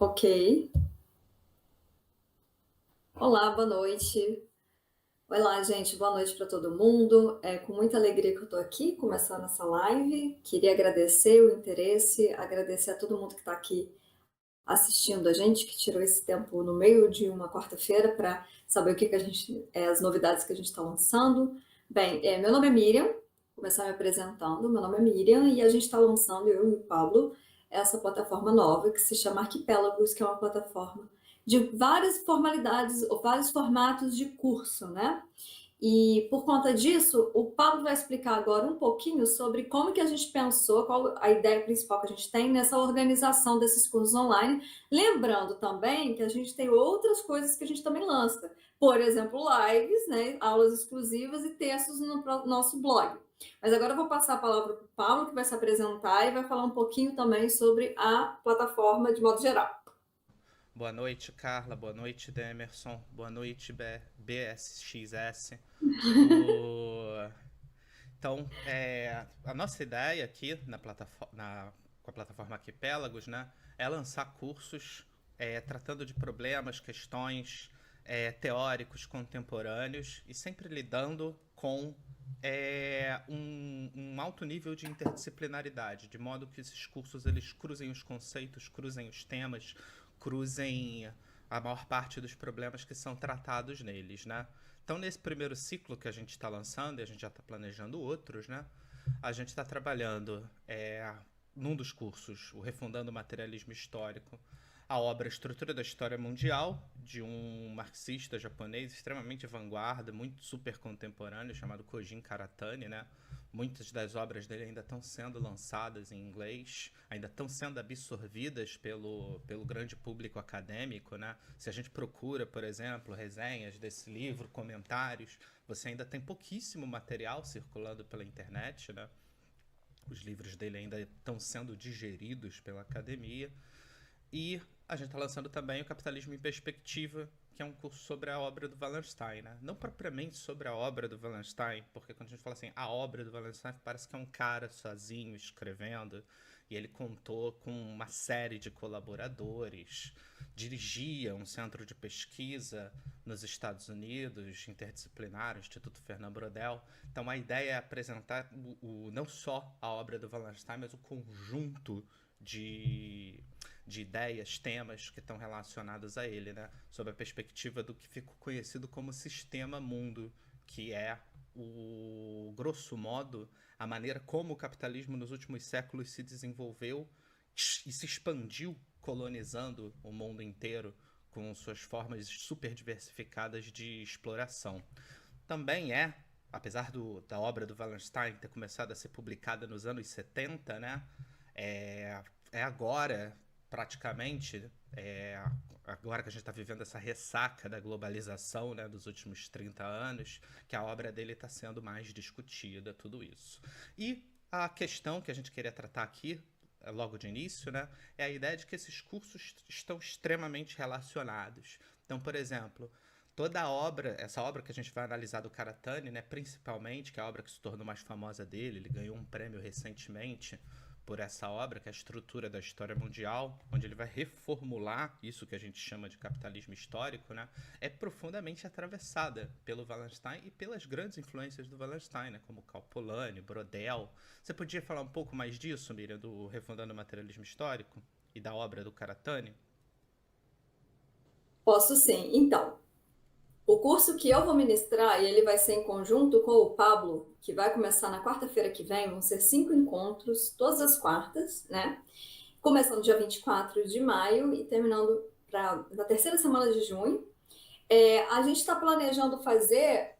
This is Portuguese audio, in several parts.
Ok. Olá, boa noite. Olá, gente, boa noite para todo mundo. É com muita alegria que eu estou aqui começando essa live. Queria agradecer o interesse, agradecer a todo mundo que está aqui assistindo a gente, que tirou esse tempo no meio de uma quarta-feira para saber o que a gente, as novidades que a gente está lançando. Bem, meu nome é Miriam, vou começar me apresentando. Meu nome é Miriam e a gente está lançando, eu e o Pablo, essa plataforma nova que se chama Arquipélagos, que é uma plataforma de várias formalidades ou vários formatos de curso, né? E por conta disso, o Pablo vai explicar agora um pouquinho sobre como que a gente pensou, qual a ideia principal que a gente tem nessa organização desses cursos online. Lembrando também que a gente tem outras coisas que a gente também lança. Por exemplo, lives, né, aulas exclusivas e textos no nosso blog. Mas agora eu vou passar a palavra para o Pablo, que vai se apresentar e vai falar um pouquinho também sobre a plataforma de modo geral. Boa noite, Carla. Boa noite, Demerson. Boa noite, BSXS. O... Então, a nossa ideia aqui com a plataforma Arquipélagos, né, é lançar cursos tratando de problemas, questões teóricos contemporâneos e sempre lidando com um alto nível de interdisciplinaridade, de modo que esses cursos eles cruzem os conceitos, cruzem os temas, cruzem a maior parte dos problemas que são tratados neles, né? Então, nesse primeiro ciclo que a gente está lançando, e a gente já está planejando outros, né? A gente está trabalhando num dos cursos, o Refundando o Materialismo Histórico, a obra Estrutura da História Mundial, de um marxista japonês extremamente vanguarda, muito super contemporâneo, chamado Kojin Karatani, né? Muitas das obras dele ainda estão sendo lançadas em inglês, ainda estão sendo absorvidas pelo grande público acadêmico, né? Se a gente procura, por exemplo, resenhas desse livro, comentários, você ainda tem pouquíssimo material circulando pela internet, né? Os livros dele ainda estão sendo digeridos pela academia. E a gente está lançando também o Capitalismo em Perspectiva, que é um curso sobre a obra do Wallenstein, né? Não propriamente sobre a obra do Wallenstein, porque quando a gente fala assim, a obra do Wallenstein parece que é um cara sozinho escrevendo, e ele contou com uma série de colaboradores, dirigia um centro de pesquisa nos Estados Unidos, interdisciplinar, o Instituto Fernand Braudel. Então a ideia é apresentar não só a obra do Wallenstein, mas o conjunto de ideias, temas que estão relacionados a ele, né? Sob a perspectiva do que ficou conhecido como sistema mundo, que é grosso modo, a maneira como o capitalismo nos últimos séculos se desenvolveu e se expandiu, colonizando o mundo inteiro com suas formas super diversificadas de exploração. Também apesar da obra do Wallenstein ter começado a ser publicada nos anos 70, né? É agora, praticamente, agora que a gente está vivendo essa ressaca da globalização, né, dos últimos 30 anos, que a obra dele está sendo mais discutida, tudo isso. E a questão que a gente queria tratar aqui, logo de início, né, é a ideia de que esses cursos estão extremamente relacionados. Então, por exemplo, toda a obra, essa obra que a gente vai analisar do Karatani, né, principalmente, que é a obra que se tornou mais famosa dele, ele ganhou um prêmio recentemente por essa obra, que é a Estrutura da História Mundial, onde ele vai reformular isso que a gente chama de capitalismo histórico, né, é profundamente atravessada pelo Wallenstein e pelas grandes influências do Wallenstein, né, como Karl Polanyi, Brodel. Você podia falar um pouco mais disso, Miriam, do Refundando o Materialismo Histórico e da obra do Karatani? Posso sim. Então, o curso que eu vou ministrar, e ele vai ser em conjunto com o Pablo, que vai começar na quarta-feira que vem, vão ser 5 encontros, todas as quartas, né? Começando dia 24 de maio e terminando na terceira semana de junho. A gente está planejando fazer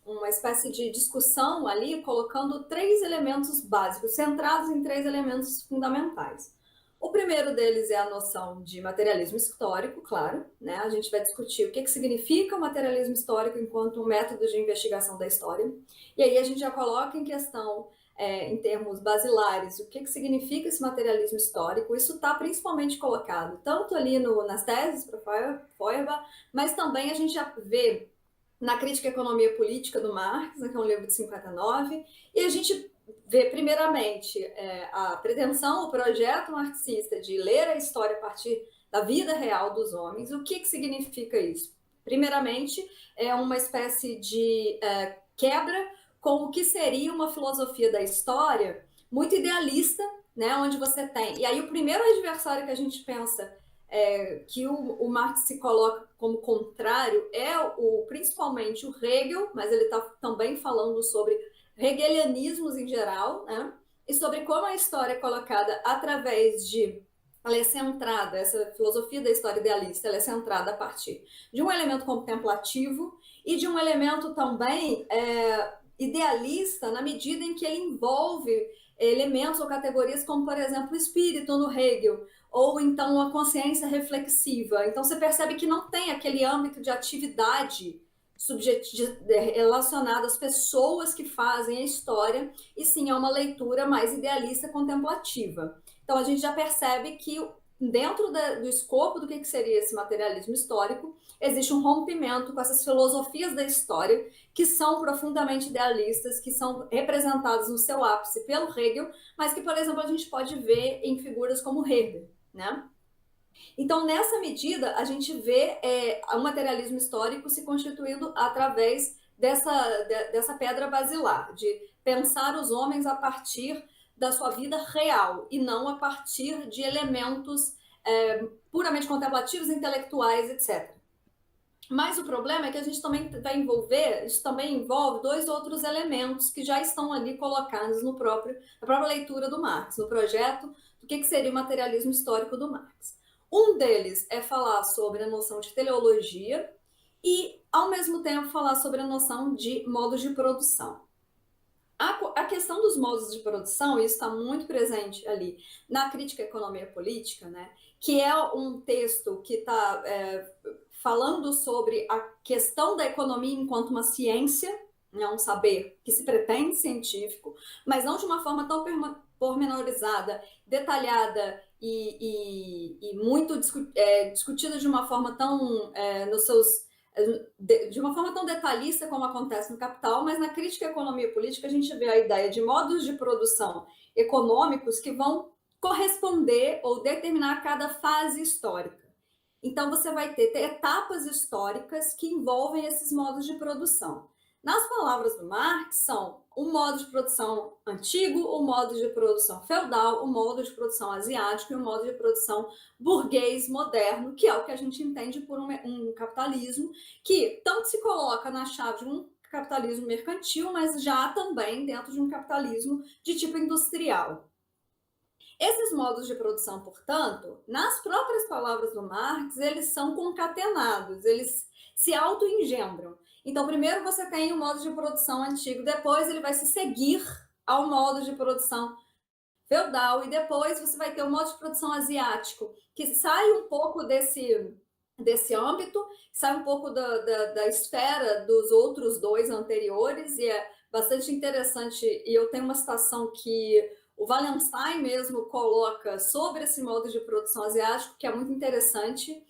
uma espécie de discussão ali, colocando 3 elementos básicos, centrados em 3 elementos fundamentais. O primeiro deles é a noção de materialismo histórico, claro, né? A gente vai discutir o que significa o materialismo histórico enquanto um método de investigação da história. E aí a gente já coloca em questão, em termos basilares, o que significa esse materialismo histórico. Isso está principalmente colocado tanto ali nas teses para Feuerbach, mas também a gente já vê na Crítica à Economia Política do Marx, né, que é um livro de 59, e a gente vê, primeiramente, a pretensão, o projeto marxista de ler a história a partir da vida real dos homens. O que significa isso? Primeiramente, é uma espécie de quebra com o que seria uma filosofia da história muito idealista, né, onde você tem... E aí o primeiro adversário que a gente pensa que o Marx se coloca como contrário é principalmente o Hegel, mas ele está também falando sobre hegelianismos em geral, né? E sobre como a história é colocada através de... Ela é centrada, essa filosofia da história idealista, ela é centrada a partir de um elemento contemplativo e de um elemento também idealista, na medida em que ele envolve elementos ou categorias como, por exemplo, o espírito no Hegel, ou então a consciência reflexiva. Então você percebe que não tem aquele âmbito de atividade relacionado às pessoas que fazem a história, e sim é uma leitura mais idealista contemplativa. Então a gente já percebe que dentro do escopo do que seria esse materialismo histórico, existe um rompimento com essas filosofias da história que são profundamente idealistas, que são representadas no seu ápice pelo Hegel, mas que, por exemplo, a gente pode ver em figuras como Herder, né? Então, nessa medida, a gente vê o materialismo histórico se constituindo através dessa pedra basilar, de pensar os homens a partir da sua vida real e não a partir de elementos puramente contemplativos, intelectuais, etc. Mas o problema é que a gente também vai envolver, isso também envolve dois outros elementos que já estão ali colocados na própria leitura do Marx, no projeto do que seria o materialismo histórico do Marx. Um deles é falar sobre a noção de teleologia e, ao mesmo tempo, falar sobre a noção de modos de produção. A questão dos modos de produção, isso está muito presente ali na Crítica à Economia Política, né? Que é um texto que está falando sobre a questão da economia enquanto uma ciência, né? Um saber que se pretende científico, mas não de uma forma tão pormenorizada, detalhada e muito discutida de uma forma tão de uma forma tão detalhista como acontece no Capital, mas na Crítica à Economia Política a gente vê a ideia de modos de produção econômicos que vão corresponder ou determinar cada fase histórica. Então você vai ter etapas históricas que envolvem esses modos de produção. Nas palavras do Marx, são o modo de produção antigo, o modo de produção feudal, o modo de produção asiático e o modo de produção burguês moderno, que é o que a gente entende por um capitalismo que tanto se coloca na chave de um capitalismo mercantil, mas já também dentro de um capitalismo de tipo industrial. Esses modos de produção, portanto, nas próprias palavras do Marx, eles são concatenados, eles se auto-engendram. Então, primeiro você tem o modo de produção antigo, depois ele vai se seguir ao modo de produção feudal, e depois você vai ter o modo de produção asiático, que sai um pouco desse âmbito, sai um pouco da esfera dos outros dois anteriores, e é bastante interessante. E eu tenho uma citação que o Wallenstein mesmo coloca sobre esse modo de produção asiático, que é muito interessante,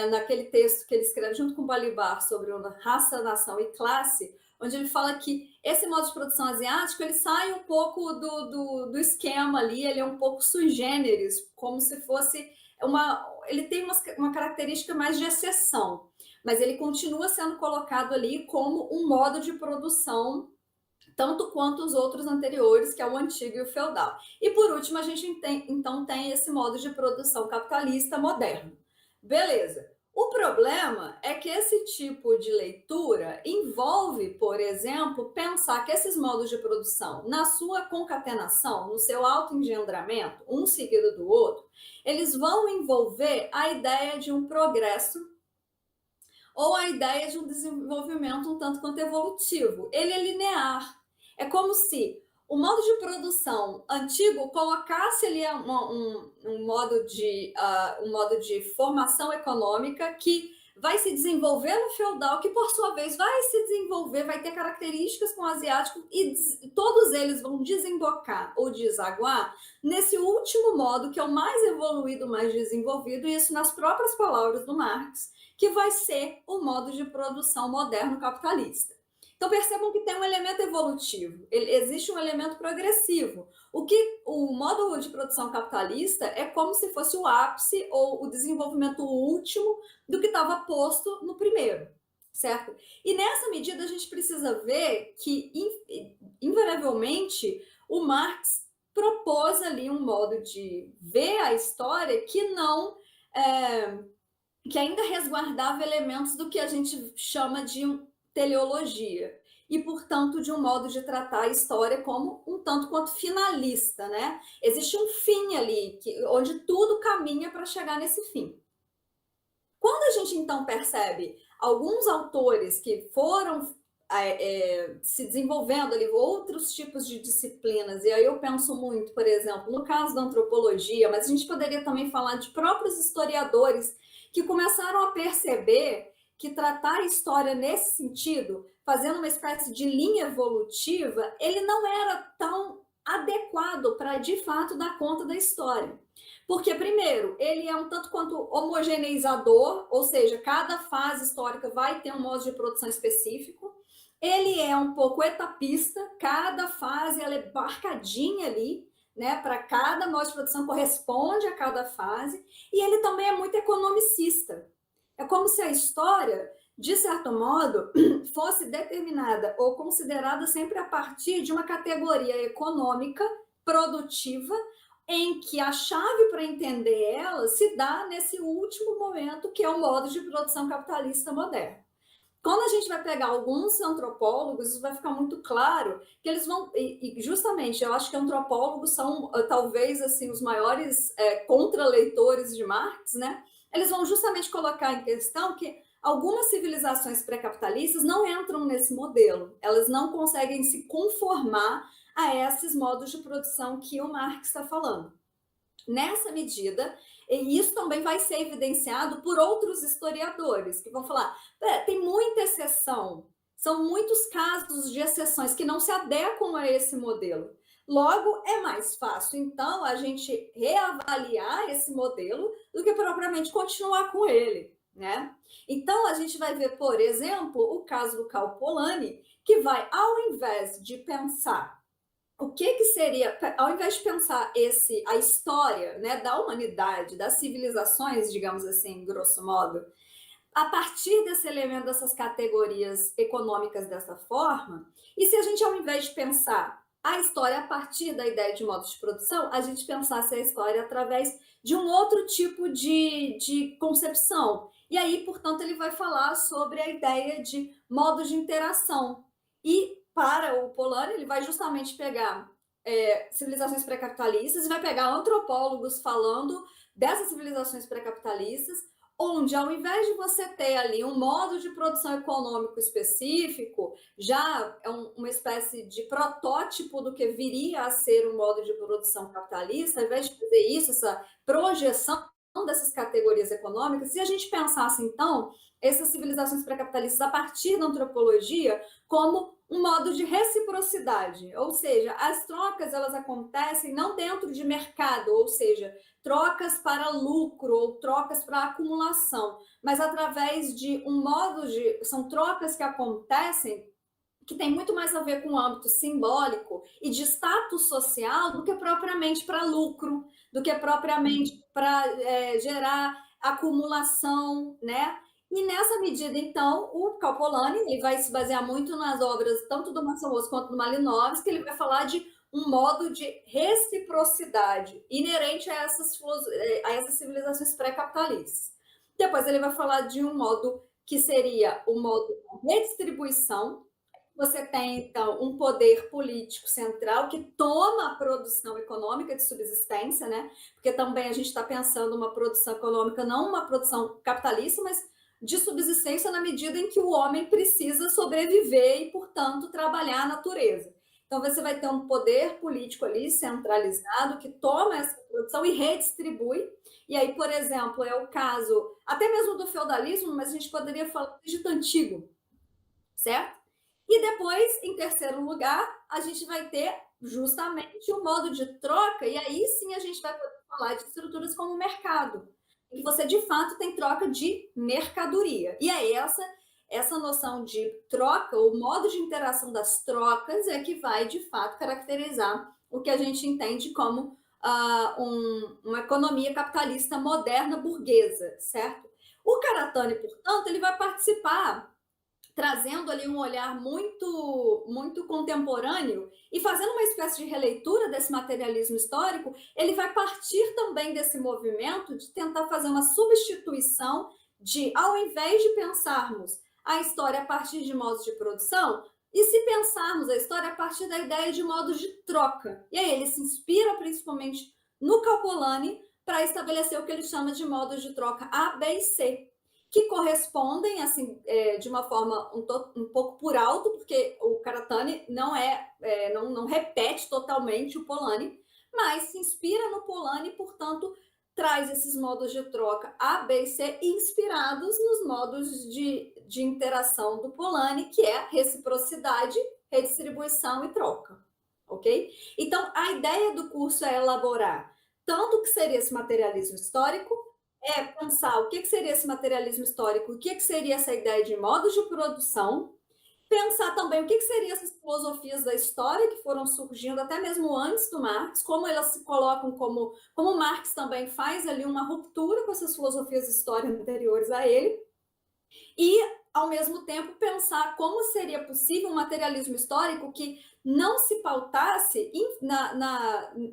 naquele texto que ele escreve junto com Balibar sobre raça, nação e classe, onde ele fala que esse modo de produção asiático ele sai um pouco do esquema ali, ele é um pouco sui generis, como se fosse ele tem uma característica mais de exceção, mas ele continua sendo colocado ali como um modo de produção tanto quanto os outros anteriores, que é o antigo e o feudal. E por último, a gente então tem esse modo de produção capitalista moderno. Beleza. O problema é que esse tipo de leitura envolve, por exemplo, pensar que esses modos de produção, na sua concatenação, no seu autoengendramento, um seguido do outro, eles vão envolver a ideia de um progresso ou a ideia de um desenvolvimento um tanto quanto evolutivo. Ele é linear. É como se o modo de produção antigo colocasse ali um modo de formação econômica que vai se desenvolver no feudal, que por sua vez vai se desenvolver, vai ter características com o asiático, e todos eles vão desembocar ou desaguar nesse último modo, que é o mais evoluído, mais desenvolvido, e isso nas próprias palavras do Marx, que vai ser o modo de produção moderno capitalista. Então percebam que tem um elemento evolutivo, existe um elemento progressivo. O modo de produção capitalista é como se fosse o ápice ou o desenvolvimento último do que estava posto no primeiro, certo? E nessa medida a gente precisa ver que, invariavelmente, o Marx propôs ali um modo de ver a história que não que ainda resguardava elementos do que a gente chama de teleologia e, portanto, de um modo de tratar a história como um tanto quanto finalista, né? Existe um fim ali, onde tudo caminha para chegar nesse fim. Quando a gente, então, percebe alguns autores que foram se desenvolvendo ali outros tipos de disciplinas, e aí eu penso muito, por exemplo, no caso da antropologia, mas a gente poderia também falar de próprios historiadores que começaram a perceber que tratar a história nesse sentido, fazendo uma espécie de linha evolutiva, ele não era tão adequado para, de fato, dar conta da história. Porque, primeiro, ele é um tanto quanto homogeneizador, ou seja, cada fase histórica vai ter um modo de produção específico. Ele é um pouco etapista, cada fase ela é marcadinha ali, né? Para cada modo de produção corresponde a cada fase. E ele também é muito economicista. É como se a história, de certo modo, fosse determinada ou considerada sempre a partir de uma categoria econômica produtiva, em que a chave para entender ela se dá nesse último momento, que é o modo de produção capitalista moderno. Quando a gente vai pegar alguns antropólogos, isso vai ficar muito claro que eles vão, e justamente, eu acho que antropólogos são talvez assim os maiores contraleitores de Marx, né? Eles vão justamente colocar em questão que algumas civilizações pré-capitalistas não entram nesse modelo, elas não conseguem se conformar a esses modos de produção que o Marx está falando. Nessa medida, e isso também vai ser evidenciado por outros historiadores, que vão falar, tem muita exceção, são muitos casos de exceções que não se adequam a esse modelo. Logo, é mais fácil, então, a gente reavaliar esse modelo do que propriamente continuar com ele, né? Então, a gente vai ver, por exemplo, o caso do Karl Polanyi, que vai, ao invés de pensar o que seria, ao invés de pensar a história, né, da humanidade, das civilizações, digamos assim, grosso modo, a partir desse elemento, dessas categorias econômicas dessa forma, e se a gente, ao invés de pensar a história a partir da ideia de modos de produção, a gente pensasse a história através de um outro tipo de concepção. E aí, portanto, ele vai falar sobre a ideia de modos de interação. E para o Polanyi, ele vai justamente pegar civilizações pré-capitalistas e vai pegar antropólogos falando dessas civilizações pré-capitalistas, onde, ao invés de você ter ali um modo de produção econômico específico, já é uma espécie de protótipo do que viria a ser um modo de produção capitalista, ao invés de fazer isso, essa projeção dessas categorias econômicas, se a gente pensasse, então, essas civilizações pré-capitalistas a partir da antropologia como um modo de reciprocidade, ou seja, as trocas elas acontecem não dentro de mercado, ou seja, trocas para lucro ou trocas para acumulação, mas através de um modo de... São trocas que acontecem que tem muito mais a ver com o âmbito simbólico e de status social do que propriamente para lucro, do que propriamente para gerar acumulação, né? E nessa medida, então, o Karl Polanyi ele vai se basear muito nas obras tanto do Massamoto quanto do Malinowski, que ele vai falar de um modo de reciprocidade inerente a essas civilizações pré-capitalistas. Depois ele vai falar de um modo que seria o modo de redistribuição. Você tem, então, um poder político central que toma a produção econômica de subsistência, né? Porque também a gente está pensando uma produção econômica, não uma produção capitalista, mas de subsistência na medida em que o homem precisa sobreviver e, portanto, trabalhar a natureza. Então, você vai ter um poder político ali centralizado que toma essa produção e redistribui. E aí, por exemplo, é o caso até mesmo do feudalismo, mas a gente poderia falar do Egito Antigo, certo? E depois, em terceiro lugar, a gente vai ter justamente um modo de troca, e aí sim a gente vai poder falar de estruturas como o mercado, em que você de fato tem troca de mercadoria. E é essa essa noção de troca, o modo de interação das trocas é que vai, de fato, caracterizar o que a gente entende como uma economia capitalista moderna burguesa, certo? O Karatani, portanto, ele vai participar trazendo ali um olhar muito contemporâneo e fazendo uma espécie de releitura desse materialismo histórico, ele vai partir também desse movimento de tentar fazer uma substituição de, ao invés de pensarmos a história a partir de modos de produção, e se pensarmos a história a partir da ideia de modos de troca. E aí ele se inspira principalmente no Calpolani para estabelecer o que ele chama de modos de troca A, B e C, que correspondem, assim, de uma forma um pouco por alto, porque o Karatani não repete totalmente o Polanyi, mas se inspira no Polanyi, portanto, traz esses modos de troca A, B e C inspirados nos modos de interação do Polanyi, que é reciprocidade, redistribuição e troca, ok? Então, a ideia do curso é elaborar tanto o que seria esse materialismo histórico, pensar o que seria esse materialismo histórico, o que seria essa ideia de modos de produção, pensar também o que seriam essas filosofias da história que foram surgindo até mesmo antes do Marx, como elas se colocam como Marx também faz ali uma ruptura com essas filosofias de história anteriores a ele, e, ao mesmo tempo, pensar como seria possível um materialismo histórico que não se pautasse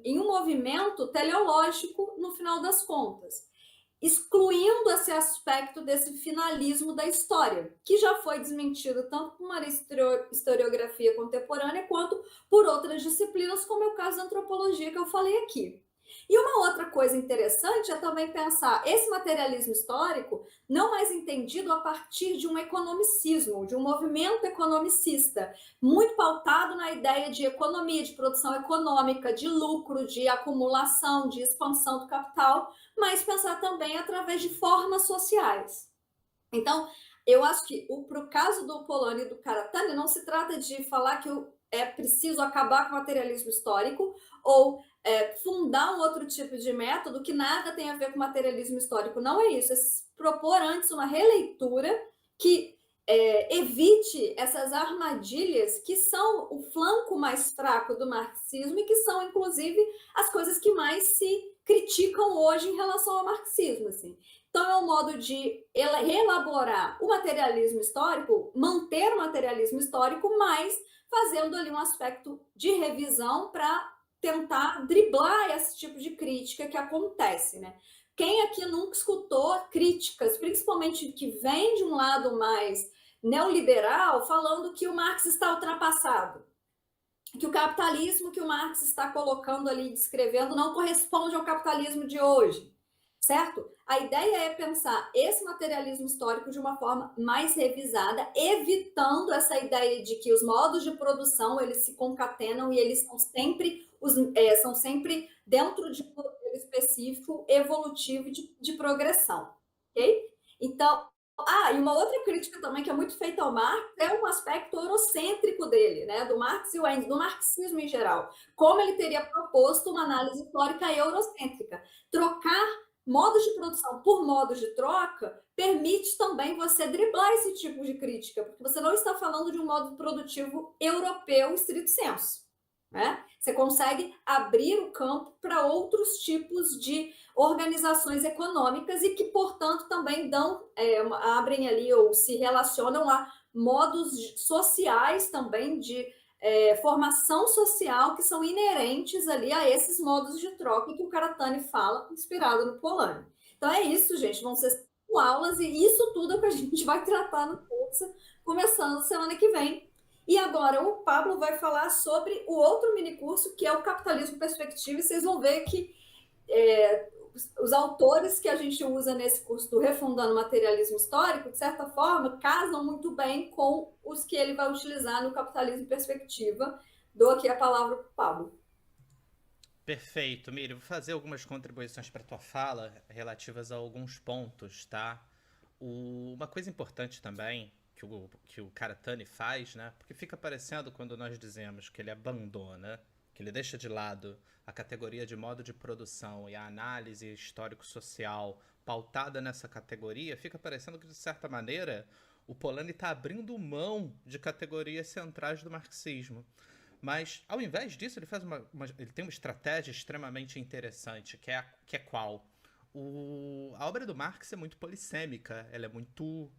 em um movimento teleológico no final das contas, excluindo esse aspecto desse finalismo da história, que já foi desmentido tanto por uma historiografia contemporânea quanto por outras disciplinas, como é o caso da antropologia que eu falei aqui. E uma outra coisa interessante é também pensar esse materialismo histórico não mais entendido a partir de um economicismo, de um movimento economicista, muito pautado na ideia de economia, de produção econômica, de lucro, de acumulação, de expansão do capital, mas pensar também através de formas sociais. Então, eu acho que para o caso do Polanyi e do Karatani, não se trata de falar que é preciso acabar com o materialismo histórico ou fundar um outro tipo de método que nada tem a ver com materialismo histórico. Não é isso, é propor antes uma releitura que evite essas armadilhas que são o flanco mais fraco do marxismo e que são, inclusive, as coisas que mais se criticam hoje em relação ao marxismo. Assim. Então, é um modo de reelaborar o materialismo histórico, manter o materialismo histórico, mas fazendo ali um aspecto de revisão para tentar driblar esse tipo de crítica que acontece, né? Quem aqui nunca escutou críticas, principalmente que vem de um lado mais neoliberal, falando que o Marx está ultrapassado, que o capitalismo que o Marx está colocando ali, descrevendo, não corresponde ao capitalismo de hoje, certo? A ideia é pensar esse materialismo histórico de uma forma mais revisada, evitando essa ideia de que os modos de produção eles se concatenam e eles são sempre dentro de um modelo específico, evolutivo de progressão, ok? Então, e uma outra crítica também que é muito feita ao Marx é um aspecto eurocêntrico dele, né? Do Marx e o Engels, do marxismo em geral. Como ele teria proposto uma análise histórica eurocêntrica. Trocar modos de produção por modos de troca permite também você driblar esse tipo de crítica, porque você não está falando de um modo produtivo europeu estrito sensu. Né? Você consegue abrir o campo para outros tipos de organizações econômicas e que, portanto, também abrem ali ou se relacionam a modos sociais também de formação social que são inerentes ali a esses modos de troca que o Karatani fala, inspirado no Polanyi. Então é isso, gente. Vão ser 5 aulas e isso tudo é o que a gente vai tratar no curso, começando semana que vem. E agora o Pablo vai falar sobre o outro minicurso, que é o Capitalismo Perspectiva, e vocês vão ver que os autores que a gente usa nesse curso do Refundando Materialismo Histórico, de certa forma, casam muito bem com os que ele vai utilizar no Capitalismo Perspectiva. Dou aqui a palavra para o Pablo. Perfeito, Miriam. Vou fazer algumas contribuições para a tua fala relativas a alguns pontos, tá? Uma coisa importante também que o Karatani faz, né? Porque fica parecendo quando nós dizemos que ele abandona, que ele deixa de lado a categoria de modo de produção e a análise histórico-social pautada nessa categoria, fica parecendo que, de certa maneira, O Polanyi está abrindo mão de categorias centrais do marxismo. Mas, ao invés disso, ele faz ele tem uma estratégia extremamente interessante, que é qual? A obra do Marx é muito polissêmica, ela é muito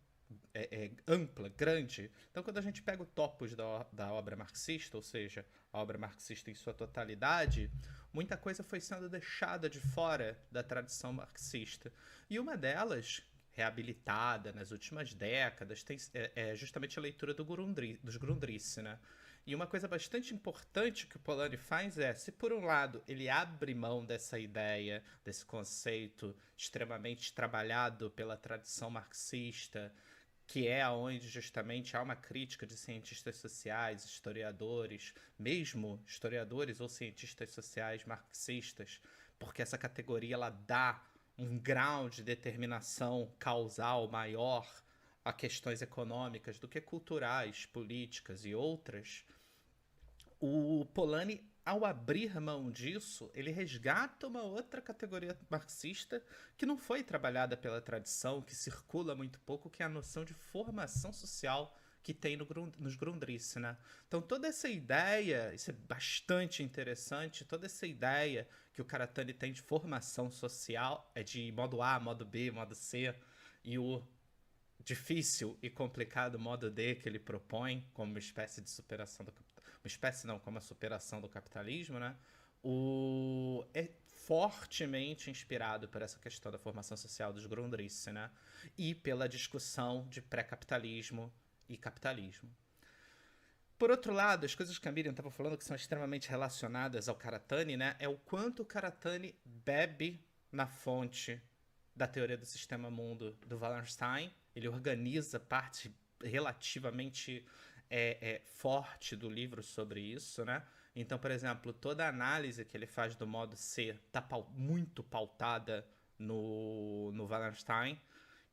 ampla, grande. Então, quando a gente pega o topos da obra marxista, ou seja, a obra marxista em sua totalidade, muita coisa foi sendo deixada de fora da tradição marxista. E uma delas, reabilitada nas últimas décadas, é justamente a leitura dos Grundrisse, né? E uma coisa bastante importante que o Polanyi faz é, se por um lado ele abre mão dessa ideia, desse conceito extremamente trabalhado pela tradição marxista, que é onde justamente há uma crítica de cientistas sociais, historiadores, mesmo historiadores ou cientistas sociais marxistas, porque essa categoria ela dá um grau de determinação causal maior a questões econômicas do que culturais, políticas e outras. O Polanyi, ao abrir mão disso, ele resgata uma outra categoria marxista que não foi trabalhada pela tradição, que circula muito pouco, que é a noção de formação social que tem nos Grundrisse, né? Então toda essa ideia, isso é bastante interessante, toda essa ideia que o Karatani tem de formação social, é de modo A, modo B, modo C, e o difícil e complicado modo D que ele propõe como uma espécie de superação do uma espécie não, como a superação do capitalismo, né? É fortemente inspirado por essa questão da formação social dos Grundrisse, né? E pela discussão de pré-capitalismo e capitalismo. Por outro lado, as coisas que a Miriam estava falando que são extremamente relacionadas ao Karatani, né? É o quanto o Karatani bebe na fonte da teoria do sistema mundo do Wallerstein. Ele organiza parte relativamente forte do livro sobre isso, né? Então, por exemplo, toda a análise que ele faz do modo C está muito pautada no Wallerstein,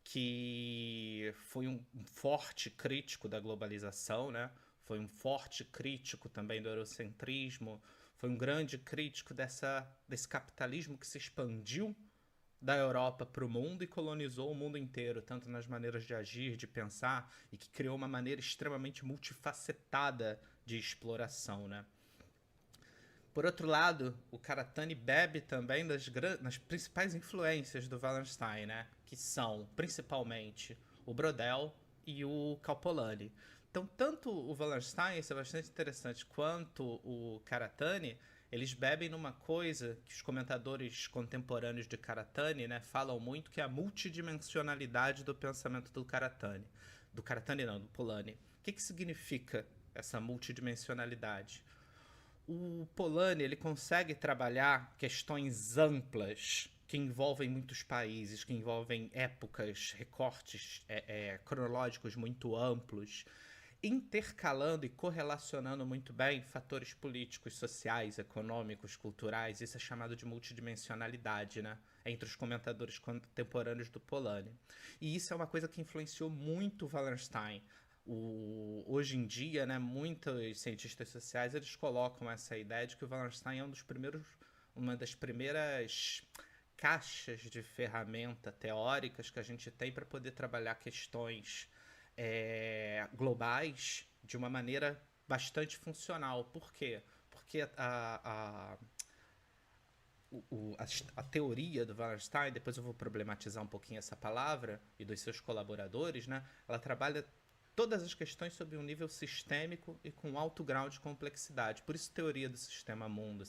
que foi um forte crítico da globalização, né? Foi um forte crítico também do eurocentrismo, foi um grande crítico desse capitalismo que se expandiu da Europa para o mundo e colonizou o mundo inteiro, tanto nas maneiras de agir, de pensar, e que criou uma maneira extremamente multifacetada de exploração, né? Por outro lado, o Karatani bebe também nas principais influências do Wallerstein, né? Que são, principalmente, o Brodel e o Calpolani. Então, tanto o Wallerstein, isso é bastante interessante, quanto o Karatani, eles bebem numa coisa que os comentadores contemporâneos de Karatani, né, falam muito, que é a multidimensionalidade do pensamento do Karatani. Do Karatani não, do Polanyi. O que significa essa multidimensionalidade? O Polanyi ele consegue trabalhar questões amplas que envolvem muitos países, que envolvem épocas, recortes cronológicos muito amplos, intercalando e correlacionando muito bem fatores políticos, sociais, econômicos, culturais. Isso é chamado de multidimensionalidade, né? Entre os comentadores contemporâneos do Polanyi. E isso é uma coisa que influenciou muito o Wallerstein. Hoje em dia, né, muitos cientistas sociais eles colocam essa ideia de que o Wallerstein é uma das primeiras caixas de ferramenta teóricas que a gente tem para poder trabalhar questões globais de uma maneira bastante funcional. Por quê? Porque a teoria do Wallerstein, depois eu vou problematizar um pouquinho essa palavra, e dos seus colaboradores, né? Ela trabalha todas as questões sob um nível sistêmico e com alto grau de complexidade. Por isso, teoria do sistema mundo,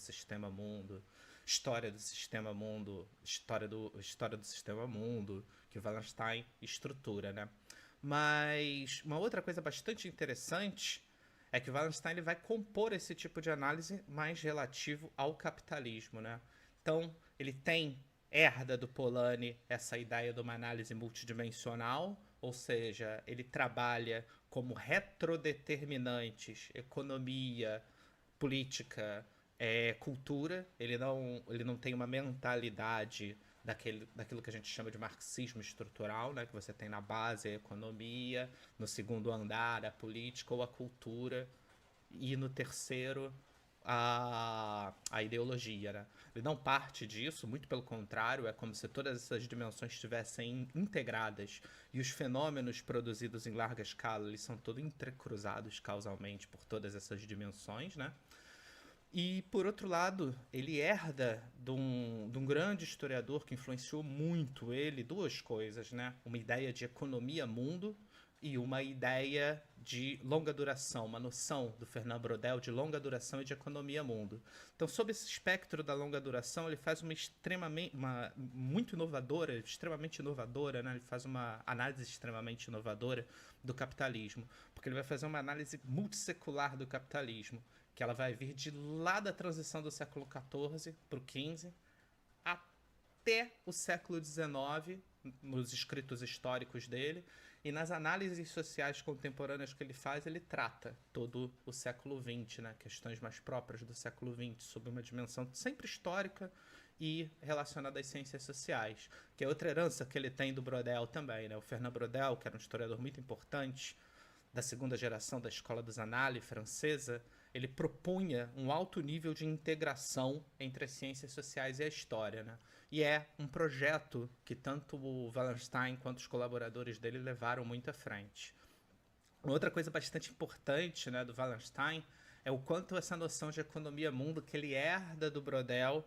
história do sistema mundo, história do sistema mundo, que o Wallerstein estrutura, né? Mas uma outra coisa bastante interessante é que o Wallerstein ele vai compor esse tipo de análise mais relativo ao capitalismo, né? Então, ele herda do Polanyi essa ideia de uma análise multidimensional, ou seja, ele trabalha como retrodeterminantes economia, política, cultura. Ele não tem uma mentalidade daquilo que a gente chama de marxismo estrutural, né? Que você tem na base a economia, no segundo andar a política ou a cultura, e no terceiro a ideologia, né? Ele não parte disso, muito pelo contrário, é como se todas essas dimensões estivessem integradas e os fenômenos produzidos em larga escala eles são todos entrecruzados causalmente por todas essas dimensões, né? E, por outro lado, ele herda de um grande historiador que influenciou muito ele, duas coisas, né? Uma ideia de economia-mundo e uma ideia de longa duração, uma noção do Fernand Braudel de longa duração e de economia-mundo. Então, sob esse espectro da longa duração, ele faz uma muito inovadora, extremamente inovadora, né? Ele faz uma análise extremamente inovadora do capitalismo, porque ele vai fazer uma análise multissecular do capitalismo, que ela vai vir de lá da transição do século XIV para o XV até o século XIX, nos escritos históricos dele, e nas análises sociais contemporâneas que ele faz, ele trata todo o século XX, né? Questões mais próprias do século XX, sob uma dimensão sempre histórica e relacionada às ciências sociais, que é outra herança que ele tem do Braudel também, né? O Fernand Braudel, que era um historiador muito importante, da segunda geração da Escola dos Annales francesa, ele propunha um alto nível de integração entre as ciências sociais e a história, né? E é um projeto que tanto o Wallerstein quanto os colaboradores dele levaram muito à frente. Outra coisa bastante importante, né, do Wallerstein é o quanto essa noção de economia-mundo que ele herda do Braudel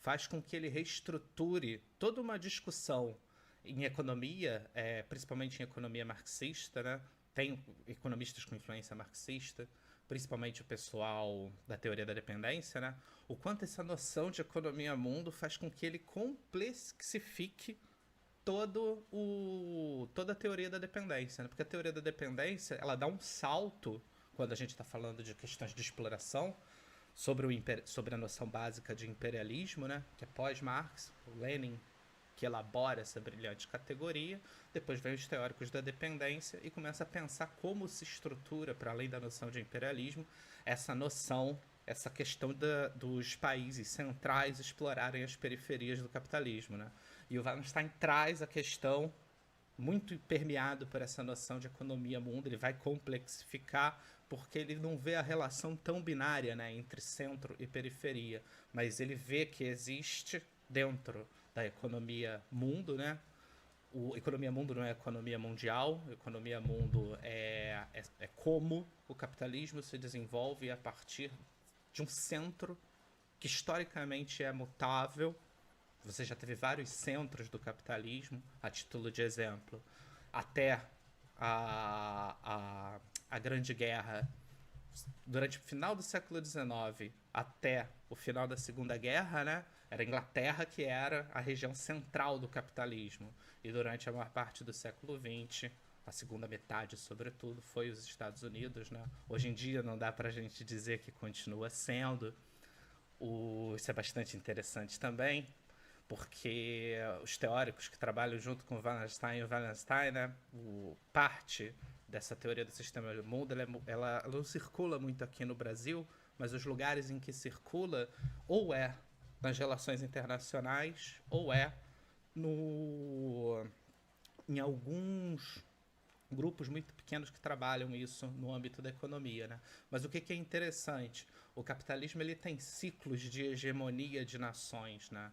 faz com que ele reestruture toda uma discussão em economia, principalmente em economia marxista, né? Tem economistas com influência marxista, principalmente o pessoal da teoria da dependência, né? O quanto essa noção de economia-mundo faz com que ele complexifique toda a teoria da dependência, né? Porque a teoria da dependência ela dá um salto quando a gente está falando de questões de exploração sobre a noção básica de imperialismo, né? Que é pós-Marx, o Lenin que elabora essa brilhante categoria, depois vem os teóricos da dependência e começa a pensar como se estrutura, para além da noção de imperialismo, essa questão dos países centrais explorarem as periferias do capitalismo, né? E o Wallenstein traz a questão muito permeado por essa noção de economia-mundo, ele vai complexificar porque ele não vê a relação tão binária, né, entre centro e periferia, mas ele vê que existe dentro da economia mundo, né? O economia mundo não é economia mundial, economia mundo é como o capitalismo se desenvolve a partir de um centro que historicamente é mutável. Você já teve vários centros do capitalismo, a título de exemplo, até a Grande Guerra, durante o final do século XIX até o final da Segunda Guerra, né? Era a Inglaterra que era a região central do capitalismo. E durante a maior parte do século XX, a segunda metade, sobretudo, foi os Estados Unidos, né? Hoje em dia não dá pra gente dizer que continua sendo. Isso é bastante interessante também, porque os teóricos que trabalham junto com o Wallenstein, né, parte dessa teoria do sistema do mundo, ela não circula muito aqui no Brasil, mas os lugares em que circula ou é nas relações internacionais ou é no, em alguns grupos muito pequenos que trabalham isso no âmbito da economia, né? Mas o que é interessante? O capitalismo ele tem ciclos de hegemonia de nações, né?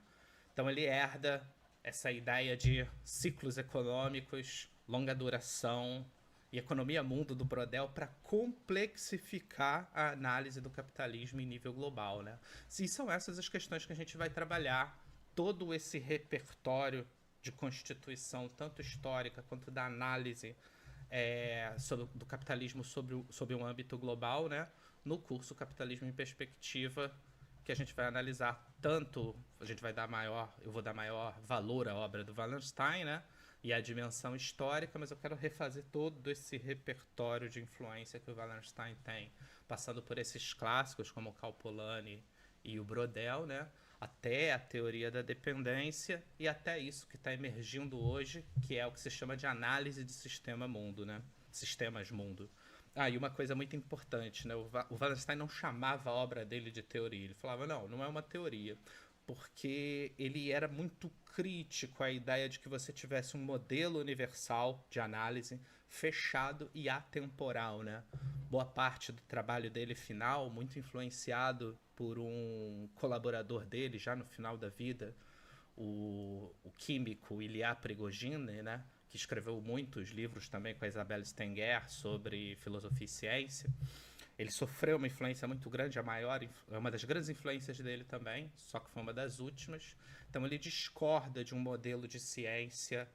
Então ele herda essa ideia de ciclos econômicos, longa duração e economia mundo do Braudel para complexificar a análise do capitalismo em nível global, né? E são essas as questões que a gente vai trabalhar, todo esse repertório de constituição, tanto histórica quanto da análise do capitalismo sob um âmbito global, né? No curso Capitalismo em Perspectiva, que a gente vai analisar tanto, eu vou dar maior valor à obra do Wallenstein, né? E à dimensão histórica, mas eu quero refazer todo esse repertório de influência que o Wallenstein tem, passando por esses clássicos como o Calpolani e o Braudel, né? Até a teoria da dependência e até isso que está emergindo hoje, que é o que se chama de análise de sistema mundo, né? Sistemas mundo. E uma coisa muito importante, né? O Wallenstein não chamava a obra dele de teoria. Ele falava, não é uma teoria. Porque ele era muito crítico à ideia de que você tivesse um modelo universal de análise fechado e atemporal, né? Boa parte do trabalho dele final, muito influenciado por um colaborador dele já no final da vida, o químico Ilya Prigogine, né? Que escreveu muitos livros também com a Isabelle Stenger sobre filosofia e ciência. Ele sofreu uma influência muito grande, a maior, é uma das grandes influências dele também, só que foi uma das últimas. Então ele discorda de um modelo de ciência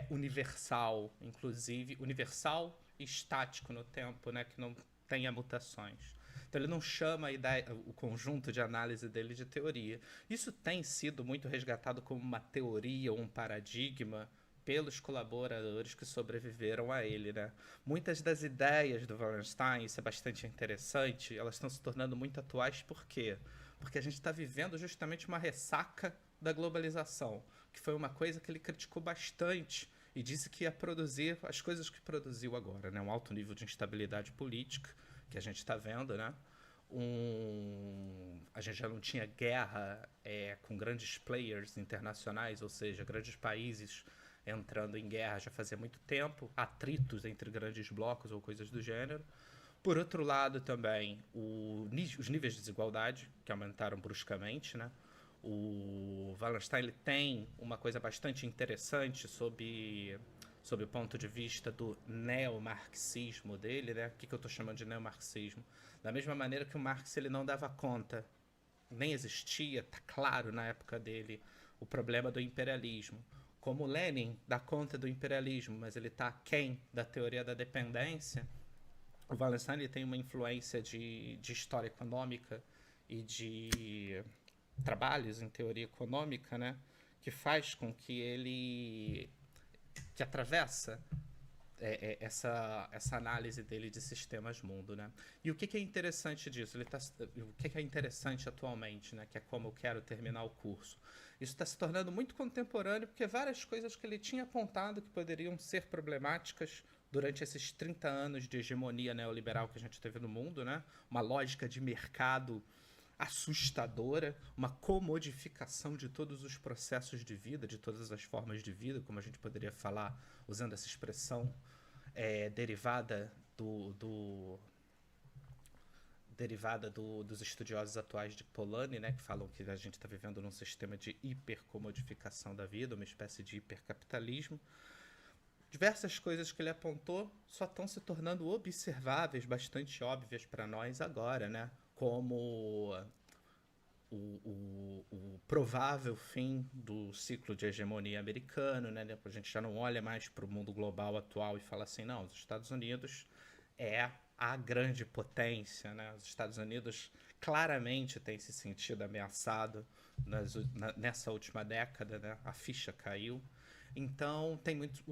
universal, inclusive universal e estático no tempo, né, que não tenha mutações. Então ele não chama a ideia, o conjunto de análise dele de teoria. Isso tem sido muito resgatado como uma teoria ou um paradigma pelos colaboradores que sobreviveram a ele, né? Muitas das ideias do Wallenstein, isso é bastante interessante, elas estão se tornando muito atuais. Por quê? Porque a gente está vivendo justamente uma ressaca da globalização, que foi uma coisa que ele criticou bastante e disse que ia produzir as coisas que produziu agora, né? Um alto nível de instabilidade política, que a gente está vendo, né? A gente já não tinha guerra com grandes players internacionais, ou seja, grandes países entrando em guerra já fazia muito tempo, atritos entre grandes blocos ou coisas do gênero. Por outro lado, também, os níveis de desigualdade, que aumentaram bruscamente, né? O Wallenstein ele tem uma coisa bastante interessante sob o ponto de vista do neomarxismo dele, né? O que eu estou chamando de neomarxismo? Da mesma maneira que o Marx ele não dava conta, nem existia, tá claro na época dele, o problema do imperialismo. Como Lenin dá conta do imperialismo, mas ele está aquém da teoria da dependência, o Wallenstein ele tem uma influência de história econômica e de trabalhos em teoria econômica, né, que faz com que ele que atravessa essa análise dele de sistemas mundo, né? E o que é interessante disso? O que é interessante atualmente, né? Que é como eu quero terminar o curso. Isso está se tornando muito contemporâneo porque várias coisas que ele tinha apontado que poderiam ser problemáticas durante esses 30 anos de hegemonia neoliberal que a gente teve no mundo, né? Uma lógica de mercado assustadora, uma comodificação de todos os processos de vida, de todas as formas de vida, como a gente poderia falar usando essa expressão derivada dos estudiosos atuais de Polanyi, né, que falam que a gente está vivendo num sistema de hipercomodificação da vida, uma espécie de hipercapitalismo. Diversas coisas que ele apontou só estão se tornando observáveis, bastante óbvias para nós agora, né? Como o provável fim do ciclo de hegemonia americano, né? A gente já não olha mais para o mundo global atual e fala assim, não, os Estados Unidos é a grande potência, né? Os Estados Unidos claramente têm se sentido ameaçado nessa última década, né? A ficha caiu. Então, tem muito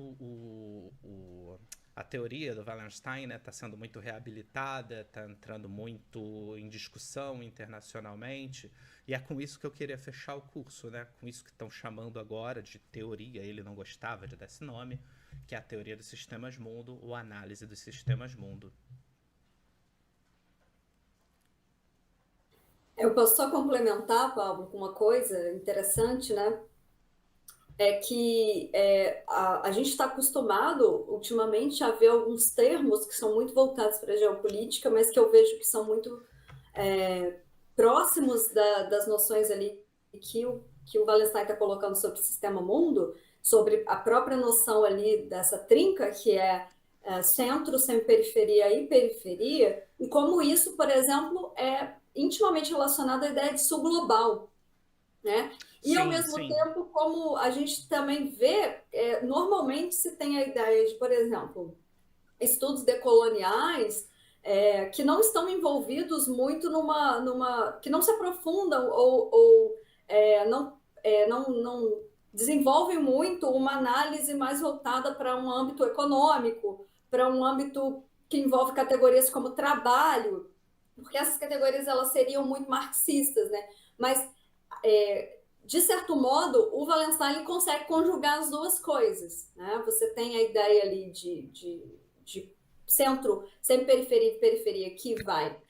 a teoria do Wallenstein, né, está sendo muito reabilitada, está entrando muito em discussão internacionalmente, e é com isso que eu queria fechar o curso, né, com isso que estão chamando agora de teoria, ele não gostava de dar esse nome, que é a teoria dos sistemas mundo, ou análise dos sistemas mundo. Eu posso só complementar, Pablo, com uma coisa interessante, né? É que a gente está acostumado, ultimamente, a ver alguns termos que são muito voltados para a geopolítica, mas que eu vejo que são muito próximos das noções ali que o Wallenstein está colocando sobre o sistema mundo, sobre a própria noção ali dessa trinca, que é centro, semi-periferia e periferia, e como isso, por exemplo, é intimamente relacionado à ideia de sul global, né? E, ao mesmo tempo, como a gente também vê, normalmente se tem a ideia de, por exemplo, estudos decoloniais que não estão envolvidos muito que não se aprofundam ou não desenvolvem muito uma análise mais voltada para um âmbito econômico, para um âmbito que envolve categorias como trabalho, porque essas categorias elas seriam muito marxistas, né? Mas de certo modo, o Wallenstein consegue conjugar as duas coisas, né? Você tem a ideia ali de centro, semi-periferia e periferia que vai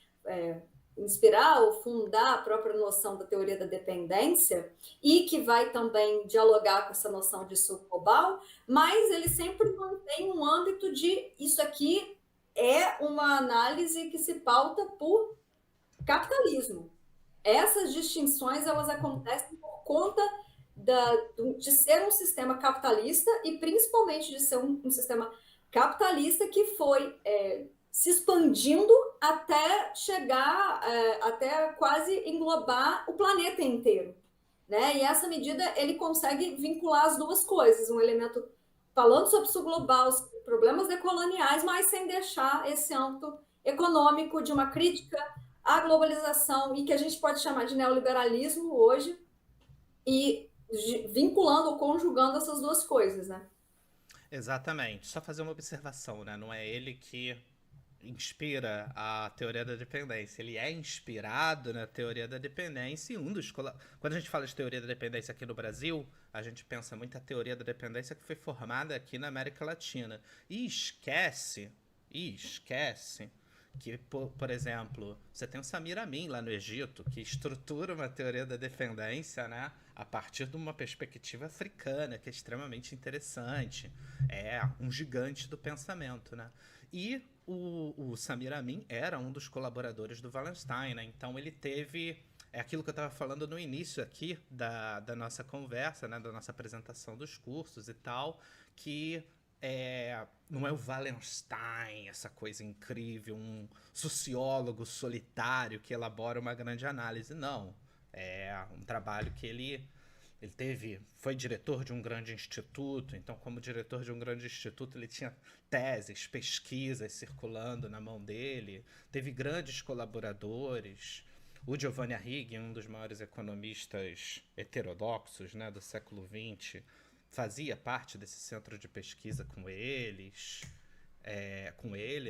inspirar ou fundar a própria noção da teoria da dependência e que vai também dialogar com essa noção de sul global, mas ele sempre mantém um âmbito de isso aqui é uma análise que se pauta por capitalismo. Essas distinções elas acontecem por conta de ser um sistema capitalista e principalmente de ser um sistema capitalista que foi se expandindo até chegar, até quase englobar o planeta inteiro. Né? E essa medida ele consegue vincular as duas coisas, um elemento falando sobre o sul global, os problemas decoloniais, mas sem deixar esse âmbito econômico de uma crítica à globalização e que a gente pode chamar de neoliberalismo hoje, e vinculando ou conjugando essas duas coisas, né? Exatamente. Só fazer uma observação, né? Não é ele que inspira a teoria da dependência. Ele é inspirado na teoria da dependência e Quando a gente fala de teoria da dependência aqui no Brasil, a gente pensa muito a teoria da dependência que foi formada aqui na América Latina. E esquece que, por exemplo, você tem o Samir Amin lá no Egito, que estrutura uma teoria da dependência, né, a partir de uma perspectiva africana, que é extremamente interessante. É um gigante do pensamento, né? E o Samir Amin era um dos colaboradores do Wallenstein, né? Então ele teve... É aquilo que eu estava falando no início aqui da nossa conversa, né? Da nossa apresentação dos cursos e tal, que não é o Wallenstein, essa coisa incrível, um sociólogo solitário que elabora uma grande análise. Não. É um trabalho que ele foi diretor de um grande instituto, então como diretor de um grande instituto ele tinha teses, pesquisas circulando na mão dele, teve grandes colaboradores. O Giovanni Arrighi, um dos maiores economistas heterodoxos, né, do século XX, fazia parte desse centro de pesquisa com ele,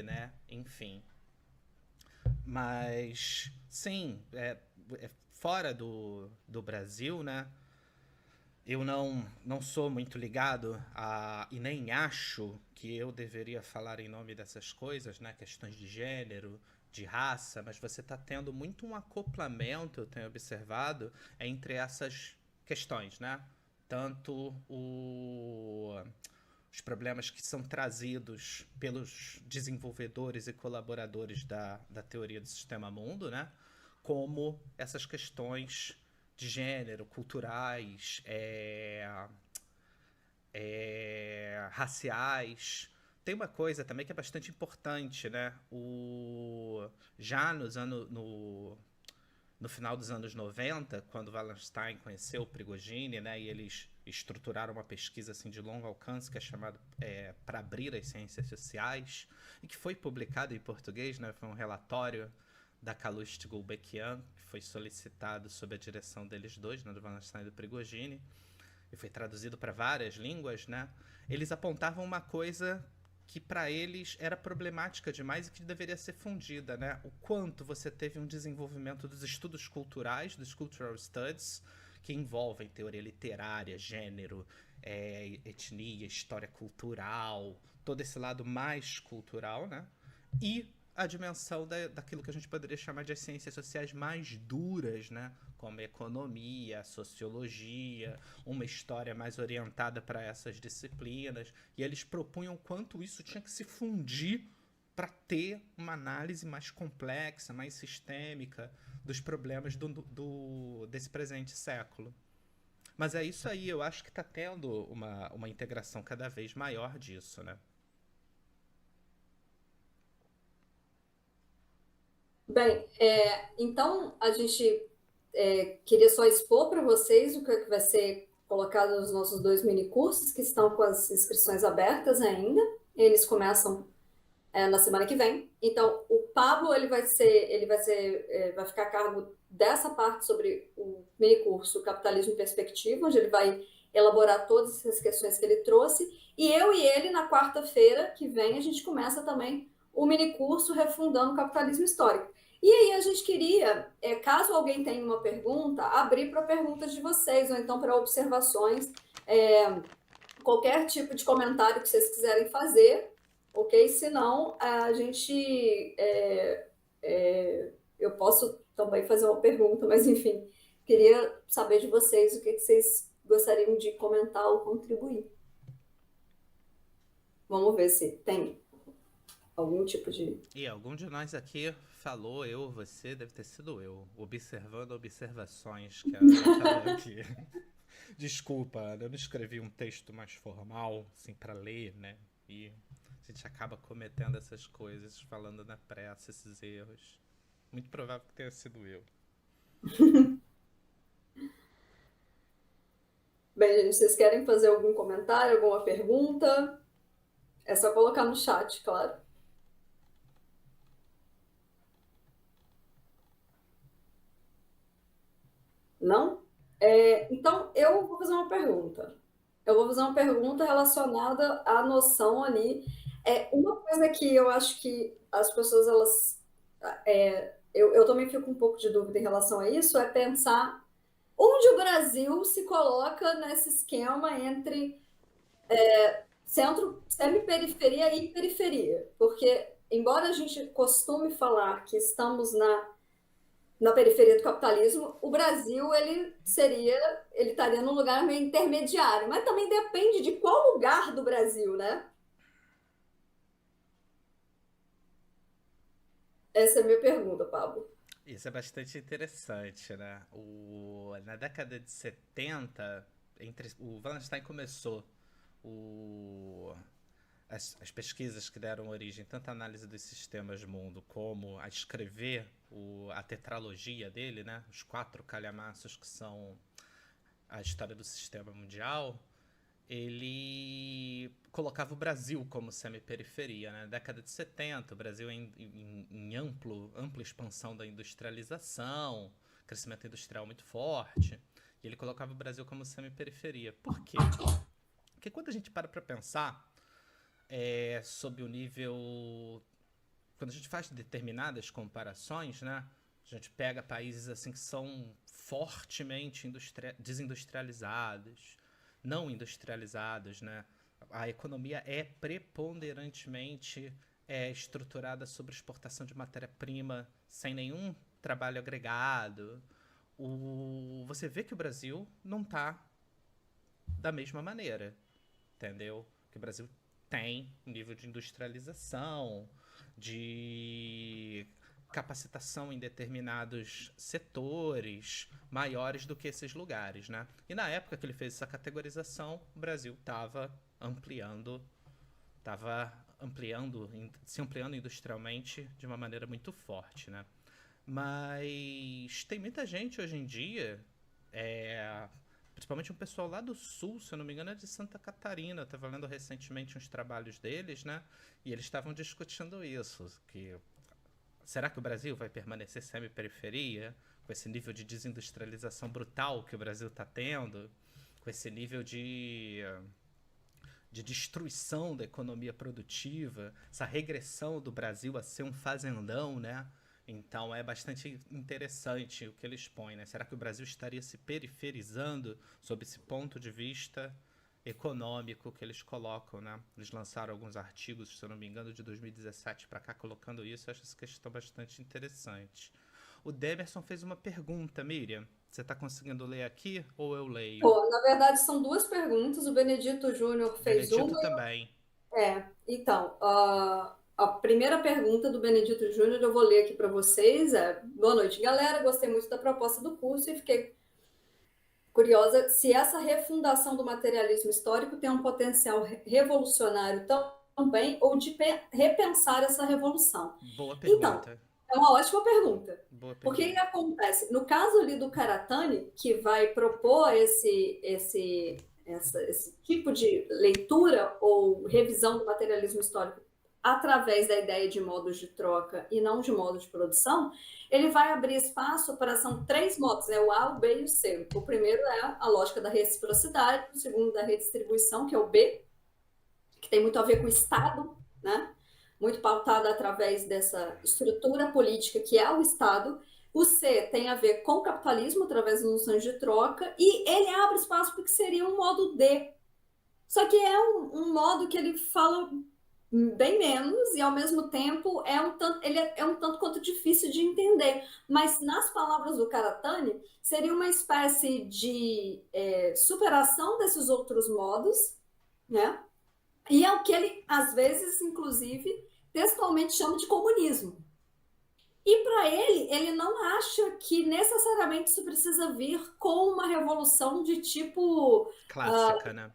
né, enfim. Mas, sim, fora do Brasil, né, eu não sou muito ligado e nem acho que eu deveria falar em nome dessas coisas, né? Questões de gênero, de raça, mas você está tendo muito um acoplamento, eu tenho observado, entre essas questões, né? Tanto os problemas que são trazidos pelos desenvolvedores e colaboradores da teoria do sistema mundo, né? Como essas questões de gênero, culturais, raciais. Tem uma coisa também que é bastante importante, né? Já no final dos anos 90, quando Wallenstein conheceu o Prigogine, né, e eles estruturaram uma pesquisa assim, de longo alcance que é chamada Para Abrir as Ciências Sociais, e que foi publicado em português, né, foi um relatório da Calouste Gulbenkian, que foi solicitado sob a direção deles dois, né, do Wallenstein e do Prigogine, e foi traduzido para várias línguas, né? Eles apontavam uma coisa que para eles era problemática demais e que deveria ser fundida, né? O quanto você teve um desenvolvimento dos estudos culturais, dos cultural studies, que envolvem teoria literária, gênero, etnia, história cultural, todo esse lado mais cultural, né? E a dimensão daquilo que a gente poderia chamar de as ciências sociais mais duras, né? Como economia, sociologia, uma história mais orientada para essas disciplinas. E eles propunham quanto isso tinha que se fundir para ter uma análise mais complexa, mais sistêmica dos problemas desse presente século. Mas é isso aí, eu acho que está tendo uma integração cada vez maior disso, né? Bem, então a gente queria só expor para vocês o que vai ser colocado nos nossos 2 minicursos, que estão com as inscrições abertas ainda. Eles começam na semana que vem. Então, o Pablo vai ficar a cargo dessa parte sobre o minicurso Capitalismo em Perspectiva, onde ele vai elaborar todas essas questões que ele trouxe. E eu e ele, na quarta-feira que vem, a gente começa também o minicurso Refundando o Capitalismo Histórico. E aí a gente queria, caso alguém tenha uma pergunta, abrir para perguntas de vocês, ou então para observações, qualquer tipo de comentário que vocês quiserem fazer, ok? Senão, a gente eu posso também fazer uma pergunta, mas enfim, queria saber de vocês o que vocês gostariam de comentar ou contribuir. Vamos ver se tem algum tipo de. E algum de nós aqui falou, eu, você, deve ter sido eu, observando observações que a Ana falou aqui. Desculpa, Ana, eu não escrevi um texto mais formal, assim, pra ler, né? E a gente acaba cometendo essas coisas, falando na pressa, esses erros. Muito provável que tenha sido eu. Bem, gente, vocês querem fazer algum comentário, alguma pergunta? É só colocar no chat, claro. Não? Então, eu vou fazer uma pergunta. Eu vou fazer uma pergunta relacionada à noção ali. Uma coisa que eu acho que as pessoas, elas. Eu também fico com um pouco de dúvida em relação a isso, é pensar onde o Brasil se coloca nesse esquema entre centro, semi-periferia e periferia. Porque, embora a gente costume falar que estamos na periferia do capitalismo, o Brasil ele estaria num lugar meio intermediário, mas também depende de qual lugar do Brasil, né? Essa é a minha pergunta, Pablo. Isso é bastante interessante, né? Na década de 70, o Wallenstein começou o, as pesquisas que deram origem tanto à análise dos sistemas mundo como a escrever a tetralogia dele, né? Os 4 calhamaços que são a história do sistema mundial. Ele colocava o Brasil como semi-periferia. Né? Na década de 70, o Brasil em ampla expansão da industrialização, crescimento industrial muito forte, e ele colocava o Brasil como semi-periferia. Por quê? Porque quando a gente para pensar sobre o nível... Quando a gente faz determinadas comparações, né? A gente pega países assim que são fortemente desindustrializados, não industrializados, né? A economia é preponderantemente estruturada sobre exportação de matéria-prima sem nenhum trabalho agregado. Você vê que o Brasil não está da mesma maneira, entendeu? Que o Brasil tem um nível de industrialização, de capacitação em determinados setores maiores do que esses lugares, né? E na época que ele fez essa categorização, o Brasil estava se ampliando industrialmente de uma maneira muito forte, né? Mas tem muita gente hoje em dia, principalmente um pessoal lá do sul, se eu não me engano é de Santa Catarina, eu estava lendo recentemente uns trabalhos deles, né? E eles estavam discutindo isso, que será que o Brasil vai permanecer semi-periferia, com esse nível de desindustrialização brutal que o Brasil está tendo, com esse nível de destruição da economia produtiva, essa regressão do Brasil a ser um fazendão, né? Então é bastante interessante o que eles põem, né? Será que o Brasil estaria se periferizando sob esse ponto de vista econômico que eles colocam, né? Eles lançaram alguns artigos, se eu não me engano, de 2017 para cá, colocando isso. Eu acho essa questão bastante interessante. O Demerson fez uma pergunta, Miriam. Você está conseguindo ler aqui ou eu leio? Pô, na verdade, são duas perguntas. O Benedito Júnior fez Benedito uma. também. Então, a primeira pergunta do Benedito Júnior eu vou ler aqui para vocês. Boa noite, galera. Gostei muito da proposta do curso e fiquei curiosa se essa refundação do materialismo histórico tem um potencial revolucionário também ou de repensar essa revolução. Boa Então, pergunta. é uma ótima pergunta. Boa Porque o que pergunta. acontece? No caso ali do Karatani, que vai propor esse tipo de leitura ou revisão do materialismo histórico através da ideia de modos de troca e não de modo de produção, ele vai abrir espaço para, são 3 modos, né? O A, o B e o C. O primeiro é a lógica da reciprocidade, o segundo da redistribuição, que é o B, que tem muito a ver com o Estado, né? Muito pautada através dessa estrutura política que é o Estado. O C tem a ver com o capitalismo, através das noções de troca, e ele abre espaço para o que seria um modo D. Só que é um modo que ele fala bem menos, e ao mesmo tempo ele é um tanto quanto difícil de entender. Mas nas palavras do Karatani, seria uma espécie de superação desses outros modos, né? E é o que ele, às vezes, inclusive, textualmente chama de comunismo. E para ele não acha que necessariamente isso precisa vir com uma revolução de tipo Clássica, né?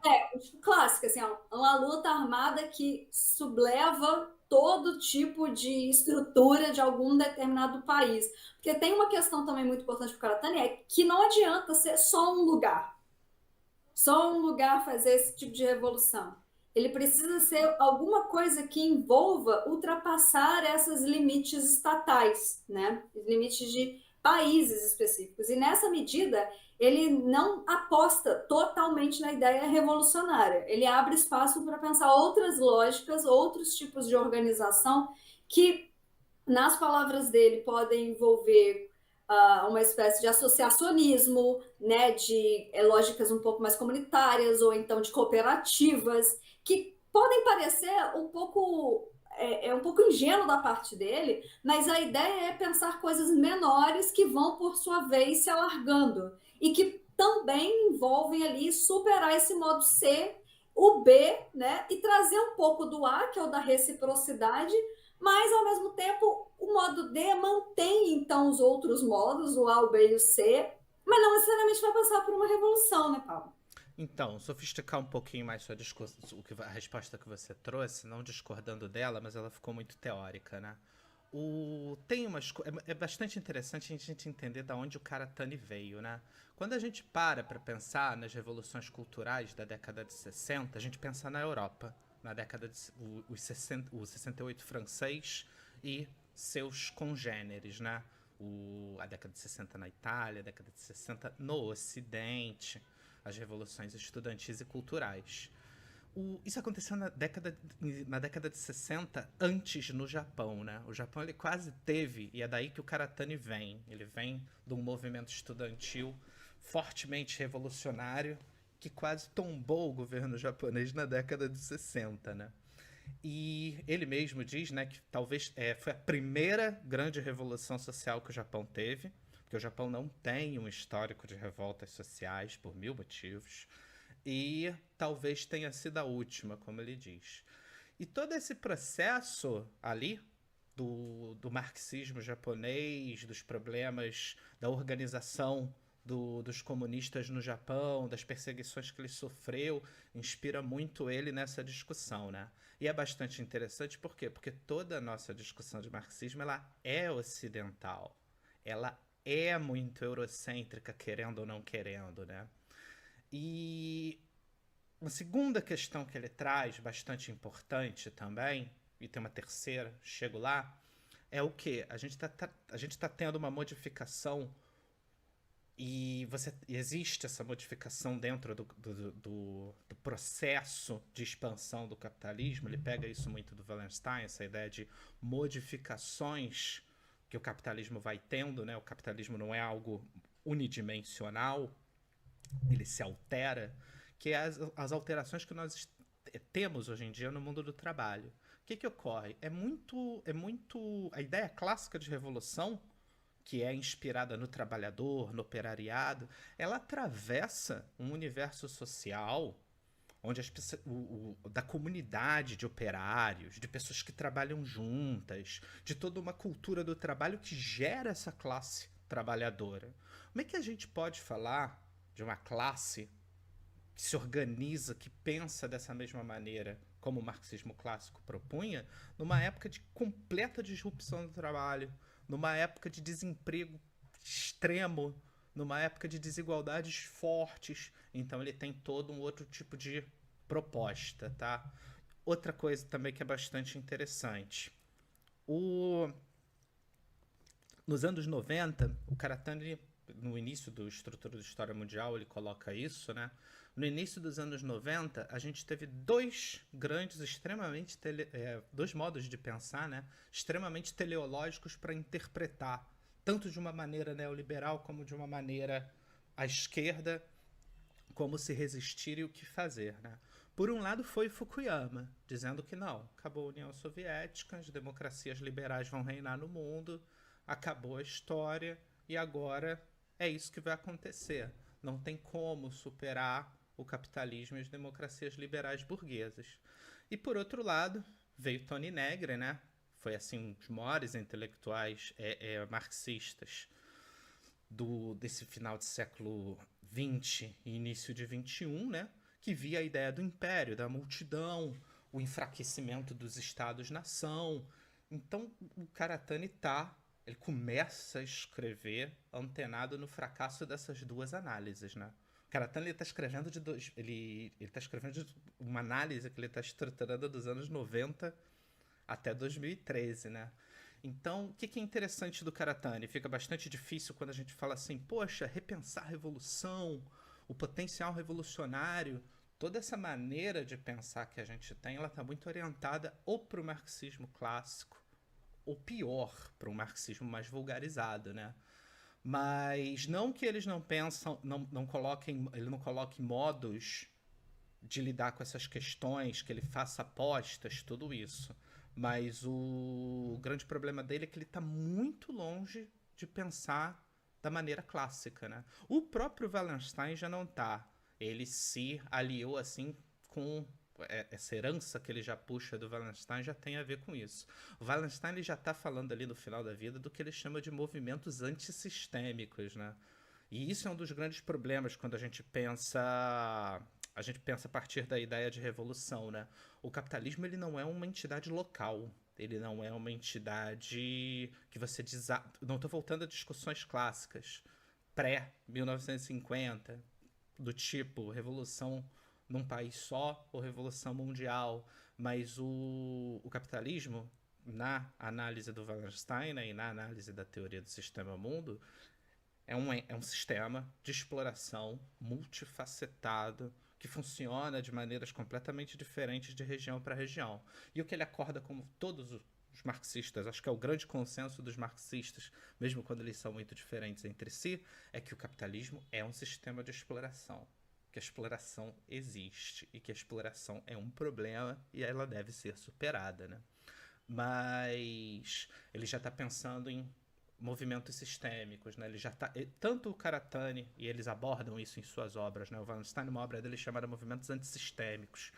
clássica, assim, uma luta armada que subleva todo tipo de estrutura de algum determinado país. Porque tem uma questão também muito importante para o Karatani, é que não adianta ser só um lugar fazer esse tipo de revolução. Ele precisa ser alguma coisa que envolva ultrapassar esses limites estatais, né? Os limites de países específicos. E nessa medida, ele não aposta totalmente na ideia revolucionária. Ele abre espaço para pensar outras lógicas, outros tipos de organização que, nas palavras dele, podem envolver uma espécie de associacionismo, né, de lógicas um pouco mais comunitárias ou então de cooperativas, que podem parecer um pouco ingênuo da parte dele, mas a ideia é pensar coisas menores que vão, por sua vez, se alargando e que também envolvem ali superar esse modo C, o B, né, e trazer um pouco do A, que é o da reciprocidade, mas ao mesmo tempo o modo D mantém então os outros modos, o A, o B e o C, mas não necessariamente vai passar por uma revolução, né, Paulo? Então, sofisticar um pouquinho mais a resposta que você trouxe, não discordando dela, mas ela ficou muito teórica, né? É bastante interessante a gente entender da onde o Karatani veio, né? Quando a gente para pensar nas revoluções culturais da década de 60, a gente pensa na Europa, na década de o 68 francês e seus congêneres, né? A década de 60 na Itália, a década de 60 no Ocidente, as revoluções estudantis e culturais. Isso aconteceu na década de 60, antes no Japão, né? O Japão ele quase teve, e é daí que o Karatani vem. Ele vem de um movimento estudantil fortemente revolucionário que quase tombou o governo japonês na década de 60, né? E ele mesmo diz, né, que talvez foi a primeira grande revolução social que o Japão teve, porque o Japão não tem um histórico de revoltas sociais por mil motivos, e talvez tenha sido a última, como ele diz. E todo esse processo ali do marxismo japonês, dos problemas da organização dos comunistas no Japão, das perseguições que ele sofreu, inspira muito ele nessa discussão, né? E é bastante interessante, por quê? Porque toda a nossa discussão de marxismo, ela é ocidental. Ela é muito eurocêntrica, querendo ou não querendo, né? E uma segunda questão que ele traz, bastante importante também, e tem uma terceira, chego lá, é o que? A gente tá tendo uma modificação e existe essa modificação dentro do processo de expansão do capitalismo. Ele pega isso muito do Wallenstein, essa ideia de modificações que o capitalismo vai tendo, né? O capitalismo não é algo unidimensional, ele se altera, que é as alterações que nós temos hoje em dia no mundo do trabalho. O que ocorre? É muito a ideia clássica de revolução, que é inspirada no trabalhador, no operariado, ela atravessa um universo social onde da comunidade de operários, de pessoas que trabalham juntas, de toda uma cultura do trabalho que gera essa classe trabalhadora. Como é que a gente pode falar de uma classe que se organiza, que pensa dessa mesma maneira, como o marxismo clássico propunha, numa época de completa disrupção do trabalho, numa época de desemprego extremo, numa época de desigualdades fortes? Então ele tem todo um outro tipo de proposta, tá? Outra coisa também que é bastante interessante. Nos anos 90, o Karatani, no início do Estrutura de História Mundial, ele coloca isso, né? No início dos anos 90, a gente teve dois grandes, dois modos de pensar, né? Extremamente teleológicos para interpretar, tanto de uma maneira neoliberal como de uma maneira à esquerda, como se resistir e o que fazer, né? Por um lado foi Fukuyama, dizendo que não, acabou a União Soviética, as democracias liberais vão reinar no mundo, acabou a história e agora é isso que vai acontecer. Não tem como superar o capitalismo e as democracias liberais burguesas. E por outro lado, veio Tony Negri, né? Foi assim um dos maiores intelectuais marxistas desse final de século XX e início de XXI, né? Que via a ideia do império, da multidão, o enfraquecimento dos estados-nação. Então o Karatani ele começa a escrever antenado no fracasso dessas duas análises, né? O Karatani está escrevendo ele tá escrevendo de uma análise que ele está estruturando dos anos 90 até 2013, né? Então, o que é interessante do Karatani? Fica bastante difícil quando a gente fala assim, poxa, repensar a revolução, o potencial revolucionário, toda essa maneira de pensar que a gente tem, ela está muito orientada ou para o marxismo clássico, ou pior, para um marxismo mais vulgarizado, né? Mas não que eles não pensam, ele não coloque modos de lidar com essas questões, que ele faça apostas, tudo isso. Mas o grande problema dele é que ele está muito longe de pensar da maneira clássica, né? O próprio Wallenstein já não está. Ele se aliou assim com essa herança que ele já puxa do Wallenstein já tem a ver com isso. O Wallenstein ele já está falando ali no final da vida do que ele chama de movimentos antissistêmicos, né? E isso é um dos grandes problemas quando a gente pensa a partir da ideia de revolução, né? O capitalismo ele não é uma entidade local, ele não é uma entidade que você não estou voltando a discussões clássicas pré-1950 do tipo revolução num país só ou revolução mundial, mas o capitalismo, na análise do Wallenstein, né, e na análise da teoria do sistema mundo, é um sistema de exploração multifacetado que funciona de maneiras completamente diferentes de região para região. E o que ele acorda como todos os marxistas, acho que é o grande consenso dos marxistas, mesmo quando eles são muito diferentes entre si, é que o capitalismo é um sistema de exploração, que a exploração existe e que a exploração é um problema e ela deve ser superada, né? Mas ele já está pensando em movimentos sistêmicos, né? Ele já tá, tanto o Karatani, e eles abordam isso em suas obras, né? O Wallenstein, uma obra dele chamada Movimentos Antissistêmicos,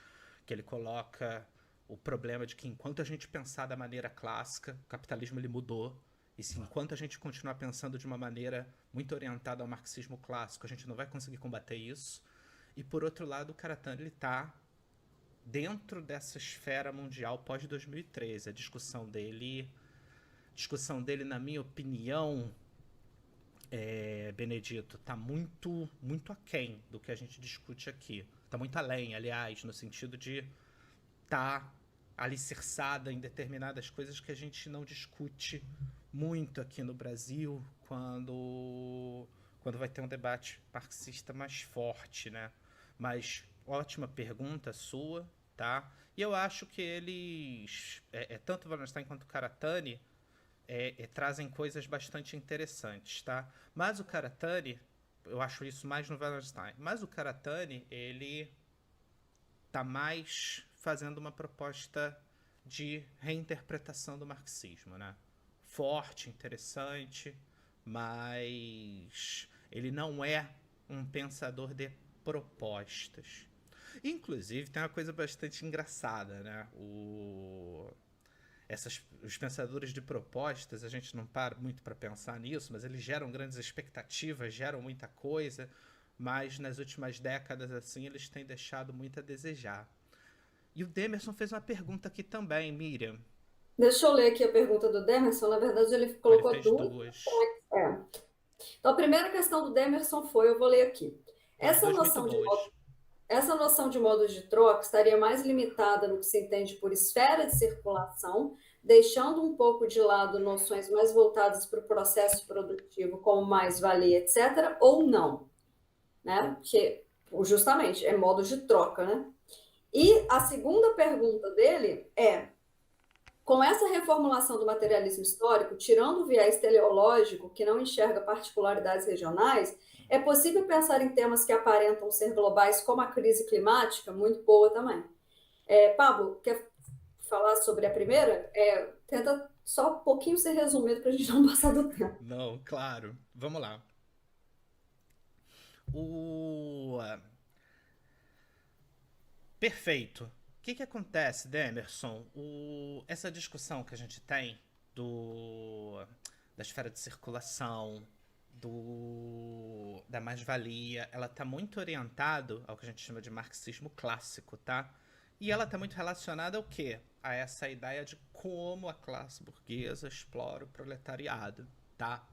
que ele coloca o problema de que enquanto a gente pensar da maneira clássica, o capitalismo ele mudou, e se enquanto a gente continuar pensando de uma maneira muito orientada ao marxismo clássico, a gente não vai conseguir combater isso. E por outro lado, o Karatani ele está dentro dessa esfera mundial pós-2013. A discussão dele, na minha opinião, Benedito, está muito, muito aquém do que a gente discute aqui. Está muito além, aliás, no sentido de estar alicerçada em determinadas coisas que a gente não discute muito aqui no Brasil quando vai ter um debate marxista mais forte, né? Mas ótima pergunta sua, tá? E eu acho que eles, tanto o Wallenstein quanto o Karatani, trazem coisas bastante interessantes, tá? Mas o Karatani, eu acho isso mais no Wallenstein, mas o Karatani, ele tá mais fazendo uma proposta de reinterpretação do marxismo, né? Forte, interessante, mas ele não é um pensador de propostas. Inclusive, tem uma coisa bastante engraçada, né? Os pensadores de propostas, a gente não para muito para pensar nisso, mas eles geram grandes expectativas, geram muita coisa, mas nas últimas décadas, assim, eles têm deixado muito a desejar. E o Demerson fez uma pergunta aqui também, Miriam. Deixa eu ler aqui a pergunta do Demerson. Na verdade, ele Ele colocou fez duas. duas. Então, a primeira questão do Demerson foi, eu vou ler aqui. As Essa duas muito noção de boas. Essa noção de modos de troca estaria mais limitada no que se entende por esfera de circulação, deixando um pouco de lado noções mais voltadas para o processo produtivo, como mais-valia, etc., ou não? Né? Porque, justamente, é modos de troca, né? E a segunda pergunta dele é: Com essa reformulação do materialismo histórico, tirando o viés teleológico, que não enxerga particularidades regionais, é possível pensar em temas que aparentam ser globais, como a crise climática, muito boa também. Pablo, quer falar sobre a primeira? Tenta só um pouquinho ser resumido para a gente não passar do tempo. Não, claro. Vamos lá. O Perfeito. O que acontece, Demerson? Essa discussão que a gente tem da esfera de circulação, da mais-valia, ela está muito orientada ao que a gente chama de marxismo clássico, tá? E ela está muito relacionada ao quê? A essa ideia de como a classe burguesa explora o proletariado, tá?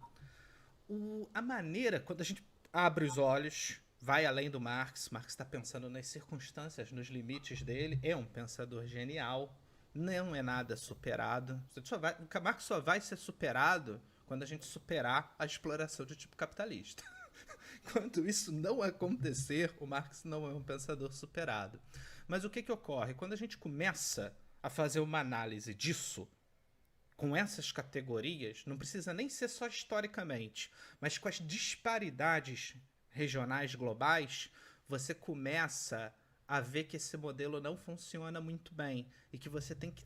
A maneira, quando a gente abre os olhos, vai além do Marx está pensando nas circunstâncias, nos limites dele, é um pensador genial, não é nada superado. O Marx só vai ser superado quando a gente superar a exploração de tipo capitalista. Quando isso não acontecer, o Marx não é um pensador superado. Mas o que ocorre? Quando a gente começa a fazer uma análise disso, com essas categorias, não precisa nem ser só historicamente, mas com as disparidades regionais globais, você começa a ver que esse modelo não funciona muito bem e que você tem que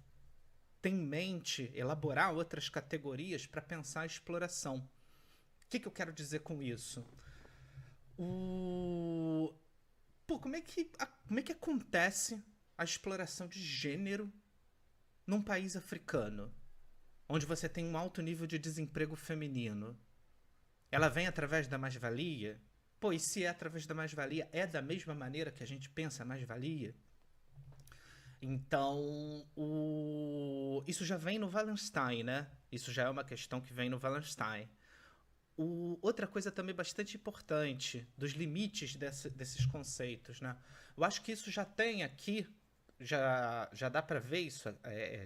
ter em mente, elaborar outras categorias para pensar a exploração. O que eu quero dizer com isso? Como é que acontece a exploração de gênero num país africano, onde você tem um alto nível de desemprego feminino? Ela vem através da mais-valia? Pô, e se é através da mais-valia, é da mesma maneira que a gente pensa a mais-valia? Então, isso já vem no Wallenstein, né? Isso já é uma questão que vem no Wallenstein. Outra coisa também bastante importante, dos limites desses conceitos, né? Eu acho que isso já tem aqui, já dá para ver isso,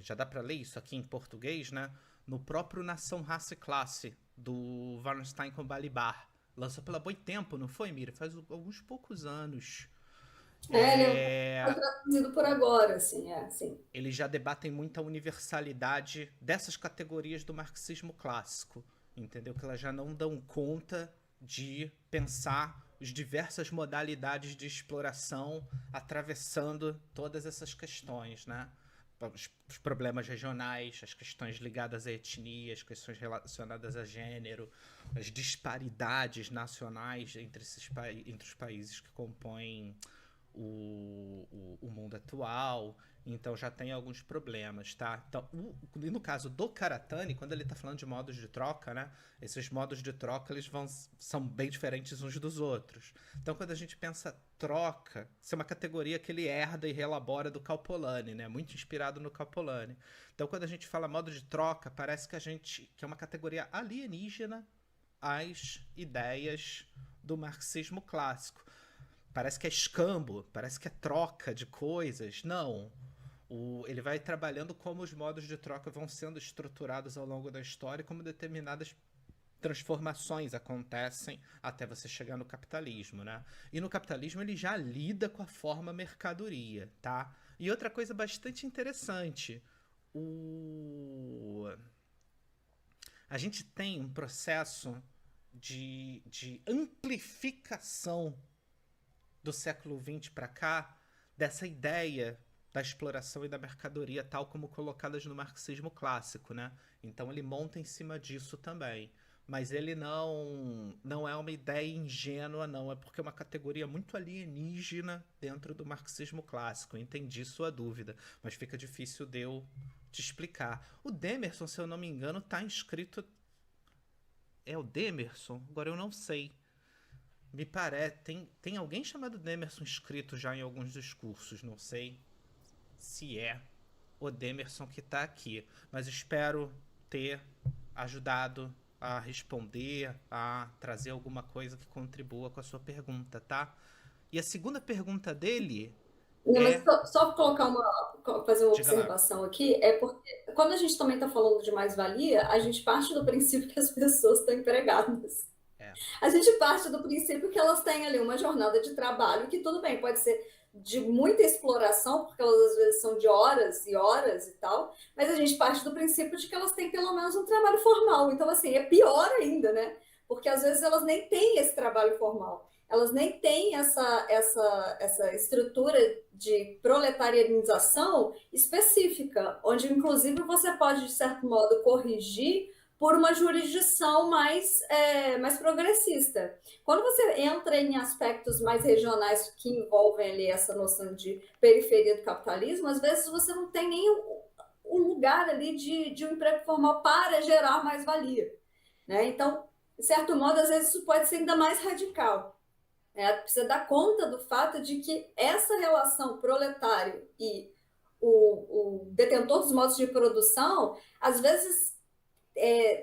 já dá para ler isso aqui em português, né? No próprio Nação, Raça e Classe, do Wallenstein com Balibar. Lançou pela Boitempo, não foi, Mira? Faz alguns poucos anos. Ele foi traduzido por agora, assim, sim. Eles já debatem muito a universalidade dessas categorias do marxismo clássico, entendeu? Que elas já não dão conta de pensar as diversas modalidades de exploração atravessando todas essas questões, né? Os problemas regionais, as questões ligadas à etnia, as questões relacionadas a gênero, as disparidades nacionais entre os países que compõem o mundo atual. Então já tem alguns problemas, tá? Então, no caso do Karatani, quando ele tá falando de modos de troca, né? Esses modos de troca, eles são bem diferentes uns dos outros. Então, quando a gente pensa troca, isso é uma categoria que ele herda e relabora do Calpolani, né? Muito inspirado no Calpolani. Então, quando a gente fala modo de troca, parece que é uma categoria alienígena às ideias do marxismo clássico. Parece que é escambo, parece que é troca de coisas. Não. Ele vai trabalhando como os modos de troca vão sendo estruturados ao longo da história, como determinadas transformações acontecem até você chegar no capitalismo, né? E no capitalismo ele já lida com a forma mercadoria, tá? E outra coisa bastante interessante, a gente tem um processo de amplificação do século XX para cá dessa ideia da exploração e da mercadoria tal como colocadas no marxismo clássico, né? Então ele monta em cima disso também. Mas ele não é uma ideia ingênua, não. É porque é uma categoria muito alienígena dentro do marxismo clássico. Entendi sua dúvida, mas fica difícil de eu te explicar. O Demerson, se eu não me engano, está inscrito... É o Demerson? Agora eu não sei. Me parece... Tem alguém chamado Demerson inscrito já em alguns dos cursos, não sei se é o Demerson que está aqui, mas espero ter ajudado a responder, a trazer alguma coisa que contribua com a sua pergunta, tá? E a segunda pergunta dele mas só fazer uma Diga lá. observação aqui, é porque quando a gente também está falando de mais-valia, a gente parte do princípio que as pessoas estão empregadas. A gente parte do princípio que elas têm ali uma jornada de trabalho, que tudo bem, pode ser de muita exploração, porque elas às vezes são de horas e horas e tal, mas a gente parte do princípio de que elas têm pelo menos um trabalho formal. Então, assim, é pior ainda, né? Porque às vezes elas nem têm esse trabalho formal, elas nem têm essa estrutura de proletarianização específica, onde inclusive você pode, de certo modo, corrigir por uma jurisdição mais progressista. Quando você entra em aspectos mais regionais que envolvem ali essa noção de periferia do capitalismo, às vezes você não tem nem o lugar ali de um emprego formal para gerar mais-valia. Né? Então, de certo modo, às vezes isso pode ser ainda mais radical. Precisa dar conta do fato de que essa relação proletário e o detentor dos modos de produção, às vezes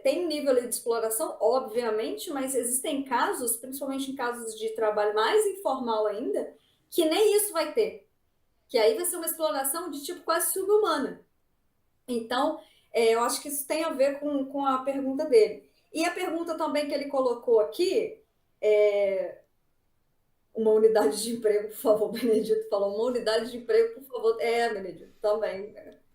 tem um nível de exploração, obviamente, mas existem casos, principalmente em casos de trabalho mais informal ainda, que nem isso vai ter. Que aí vai ser uma exploração de tipo quase subhumana. Então, eu acho que isso tem a ver com a pergunta dele. E a pergunta também que ele colocou aqui, uma unidade de emprego, por favor, Benedito falou, uma unidade de emprego, por favor. Benedito, também,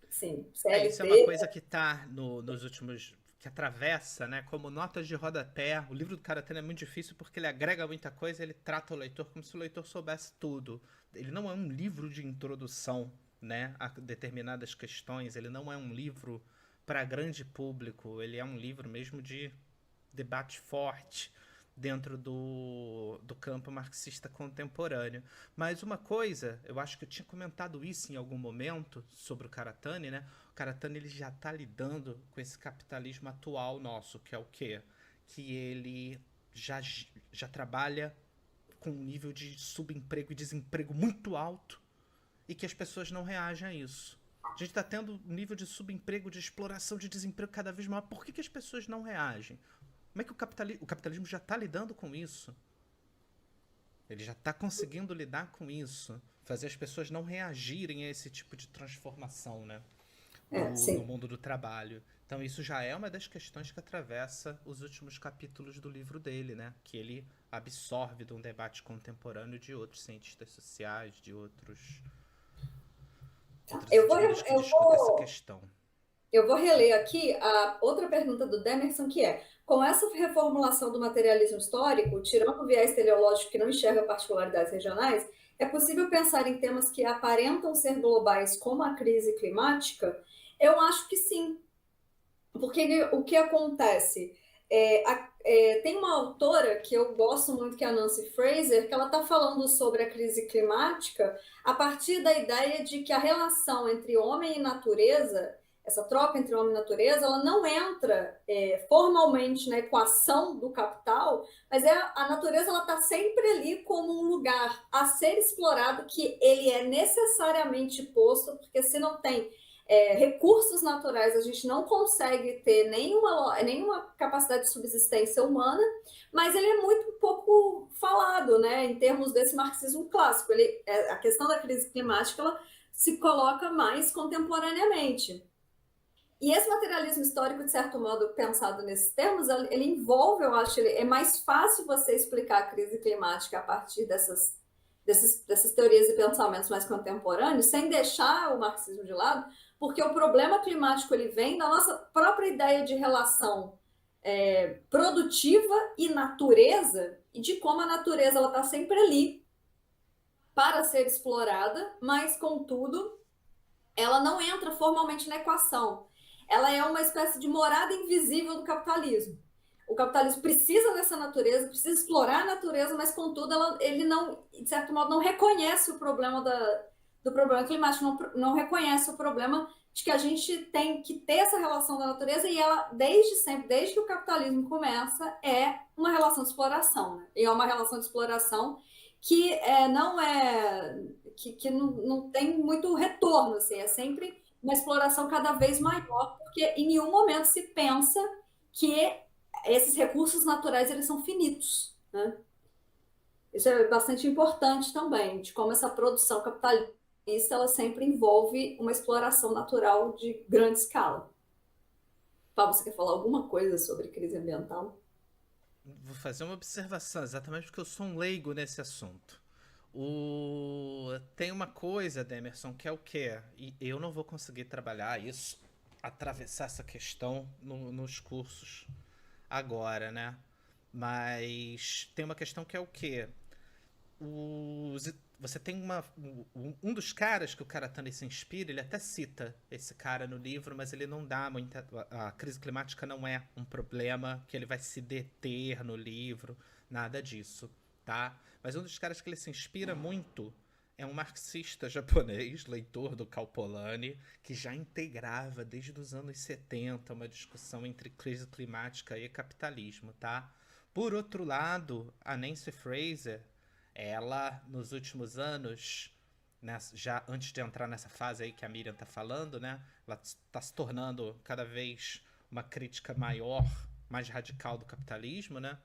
sim, Isso é uma CLT. coisa que tá nos últimos. Que atravessa, né? Como notas de rodapé. O livro do Karatani é muito difícil porque ele agrega muita coisa e ele trata o leitor como se o leitor soubesse tudo. Ele não é um livro de introdução, né, a determinadas questões. Ele não é um livro para grande público. Ele é um livro mesmo de debate forte dentro do campo marxista contemporâneo. Mas uma coisa, eu acho que eu tinha comentado isso em algum momento sobre o Karatani, né? O Karatani ele já está lidando com esse capitalismo atual nosso, que é o quê? Que ele já trabalha com um nível de subemprego e desemprego muito alto e que as pessoas não reagem a isso. A gente está tendo um nível de subemprego, de exploração, de desemprego cada vez maior. Por que as pessoas não reagem? Como é que o capitalismo já está lidando com isso? Ele já está conseguindo lidar com isso. Fazer as pessoas não reagirem a esse tipo de transformação, né? No Sim. mundo do trabalho. Então isso já é uma das questões que atravessa os últimos capítulos do livro dele, né? Que ele absorve de um debate contemporâneo de outros cientistas sociais, de outros Eu vou, indivíduos que eu discutem essa vou questão. Eu vou reler aqui a outra pergunta do Demerson, que é: com essa reformulação do materialismo histórico, tirando o viés teleológico que não enxerga particularidades regionais, é possível pensar em temas que aparentam ser globais, como a crise climática? Eu acho que sim, porque o que acontece? Tem uma autora que eu gosto muito, que é a Nancy Fraser, que ela está falando sobre a crise climática a partir da ideia de que a relação entre homem e natureza, essa troca entre homem e natureza, ela não entra formalmente na equação do capital, mas a natureza está sempre ali como um lugar a ser explorado, que ele é necessariamente posto, porque se não tem recursos naturais, a gente não consegue ter nenhuma capacidade de subsistência humana, mas ele é muito pouco falado, né, em termos desse marxismo clássico. A questão da crise climática ela se coloca mais contemporaneamente. E esse materialismo histórico, de certo modo, pensado nesses termos, ele envolve, eu acho, é mais fácil você explicar a crise climática a partir dessas teorias e pensamentos mais contemporâneos, sem deixar o marxismo de lado, porque o problema climático ele vem da nossa própria ideia de relação produtiva e natureza, e de como a natureza está sempre ali para ser explorada, mas, contudo, ela não entra formalmente na equação. Ela é uma espécie de morada invisível do capitalismo. O capitalismo precisa dessa natureza, precisa explorar a natureza, mas, contudo, ele não, de certo modo, não reconhece o problema do problema climático, não reconhece o problema de que a gente tem que ter essa relação da natureza, e ela, desde sempre, desde que o capitalismo começa, é uma relação de exploração. Né? E é uma relação de exploração que não tem muito retorno, assim, é sempre uma exploração cada vez maior, porque em nenhum momento se pensa que esses recursos naturais eles são finitos. Né? Isso é bastante importante também, de como essa produção capitalista ela sempre envolve uma exploração natural de grande escala. Pá, você quer falar alguma coisa sobre crise ambiental? Vou fazer uma observação, exatamente porque eu sou um leigo nesse assunto. Tem uma coisa, Demerson, que é o quê? E eu não vou conseguir trabalhar isso, atravessar essa questão nos cursos agora, né? Mas tem uma questão que é o quê? Você tem um dos caras que o Karatani se inspira, ele até cita esse cara no livro, mas ele não dá muita. A crise climática não é um problema que ele vai se deter no livro, nada disso, tá? Mas um dos caras que ele se inspira muito é um marxista japonês, leitor do Karl Polanyi, que já integrava desde os anos 70 uma discussão entre crise climática e capitalismo, tá? Por outro lado, a Nancy Fraser, ela, nos últimos anos, né, já antes de entrar nessa fase aí que a Miriam tá falando, né, ela está se tornando cada vez uma crítica maior, mais radical do capitalismo, né?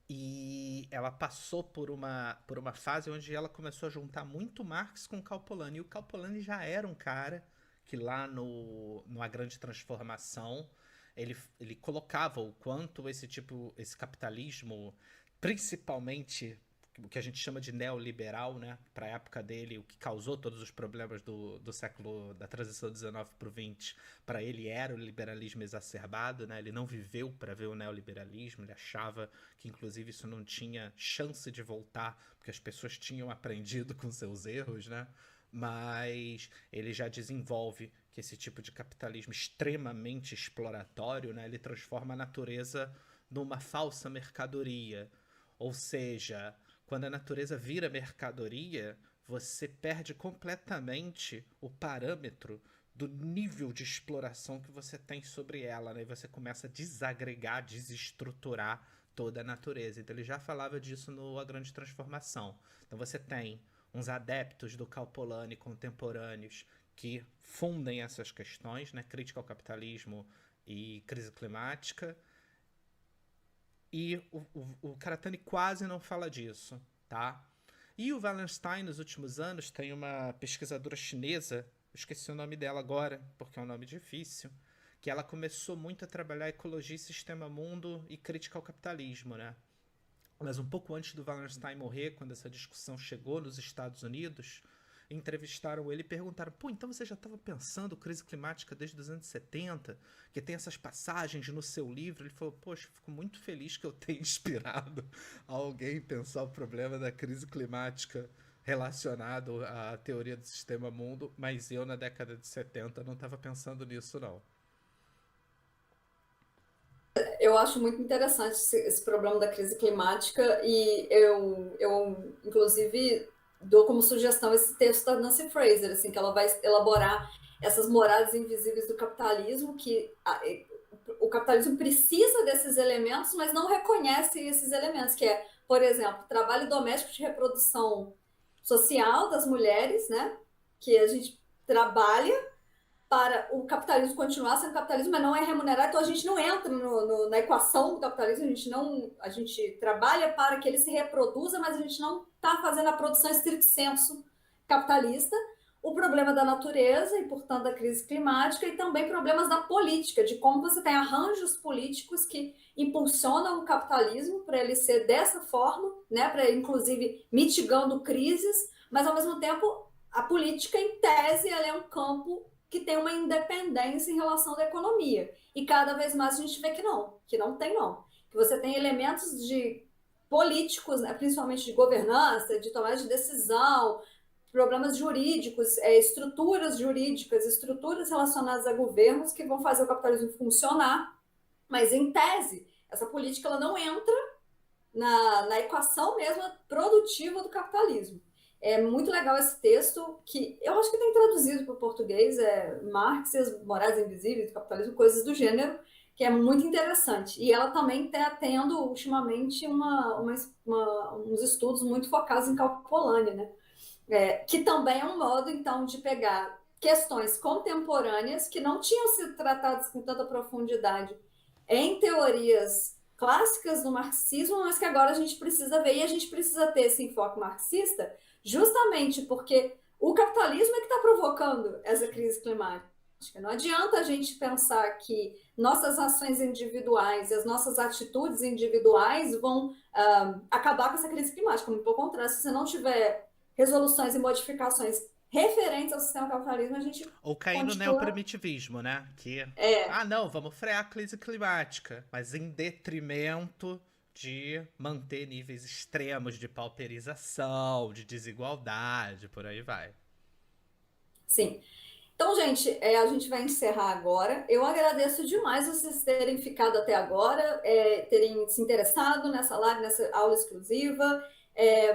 E ela passou por uma fase onde ela começou a juntar muito Marx com o Karl Polanyi. E o Karl Polanyi já era um cara que lá no A Grande Transformação, ele colocava o quanto esse capitalismo, principalmente o que a gente chama de neoliberal, né, para a época dele, o que causou todos os problemas do século, da transição 19 para o 20, para ele era o liberalismo exacerbado, né, ele não viveu para ver o neoliberalismo, ele achava que inclusive isso não tinha chance de voltar, porque as pessoas tinham aprendido com seus erros, né, mas ele já desenvolve que esse tipo de capitalismo extremamente exploratório, né, ele transforma a natureza numa falsa mercadoria, ou seja, quando a natureza vira mercadoria, você perde completamente o parâmetro do nível de exploração que você tem sobre ela, né? E você começa a desagregar, desestruturar toda a natureza. Então ele já falava disso no A Grande Transformação. Então você tem uns adeptos do Karl Polanyi contemporâneos que fundem essas questões, né? Crítica ao capitalismo e crise climática. E o Karatani quase não fala disso, tá? E o Wallenstein, nos últimos anos, tem uma pesquisadora chinesa, eu esqueci o nome dela agora, porque é um nome difícil, que ela começou muito a trabalhar ecologia, sistema mundo e crítica ao capitalismo, né? Mas um pouco antes do Wallenstein morrer, quando essa discussão chegou nos Estados Unidos, entrevistaram ele e perguntaram: pô, então você já estava pensando crise climática desde os anos 70, que tem essas passagens no seu livro? Ele falou: poxa, fico muito feliz que eu tenha inspirado alguém a pensar o problema da crise climática relacionado à teoria do sistema mundo, mas eu na década de 70 não estava pensando nisso não. Eu acho muito interessante esse problema da crise climática e inclusive, dou como sugestão esse texto da Nancy Fraser, assim, que ela vai elaborar essas moradas invisíveis do capitalismo, que o capitalismo precisa desses elementos, mas não reconhece esses elementos, que é, por exemplo, trabalho doméstico de reprodução social das mulheres, né? Que a gente trabalha para o capitalismo continuar sendo capitalismo, mas não é remunerado, então a gente não entra na equação do capitalismo, a gente trabalha para que ele se reproduza, mas a gente não está fazendo a produção estricto sensu capitalista. O problema da natureza e, portanto, da crise climática, e também problemas da política, de como você tem arranjos políticos que impulsionam o capitalismo para ele ser dessa forma, né, para inclusive mitigando crises, mas ao mesmo tempo a política, em tese, ela é um campo que tem uma independência em relação à economia. E cada vez mais a gente vê que não tem não. Que você tem elementos de políticos, né, principalmente de governança, de tomada de decisão, problemas jurídicos, estruturas jurídicas, estruturas relacionadas a governos que vão fazer o capitalismo funcionar, mas em tese, essa política ela não entra na equação mesmo produtiva do capitalismo. É muito legal esse texto, que eu acho que tem traduzido para o português, Marx e as Moradas Invisíveis do Capitalismo, coisas do gênero, que é muito interessante. E ela também está tendo, ultimamente, uns estudos muito focados em Karl Polanyi, né? Que também é um modo, então, de pegar questões contemporâneas que não tinham sido tratadas com tanta profundidade em teorias clássicas do marxismo, mas que agora a gente precisa ver, e a gente precisa ter esse enfoque marxista justamente porque o capitalismo é que está provocando essa crise climática. Não adianta a gente pensar que nossas ações individuais e as nossas atitudes individuais vão acabar com essa crise climática. Muito pelo contrário, se você não tiver resoluções e modificações referentes ao sistema capitalismo, a gente Ou cair no continua. neoprimitivismo, né? Que, É, não, vamos frear a crise climática, mas em detrimento de manter níveis extremos de pauperização, de desigualdade, por aí vai. sim. Então, gente, a gente vai encerrar agora. Eu agradeço demais vocês terem ficado até agora, terem se interessado nessa live, nessa aula exclusiva.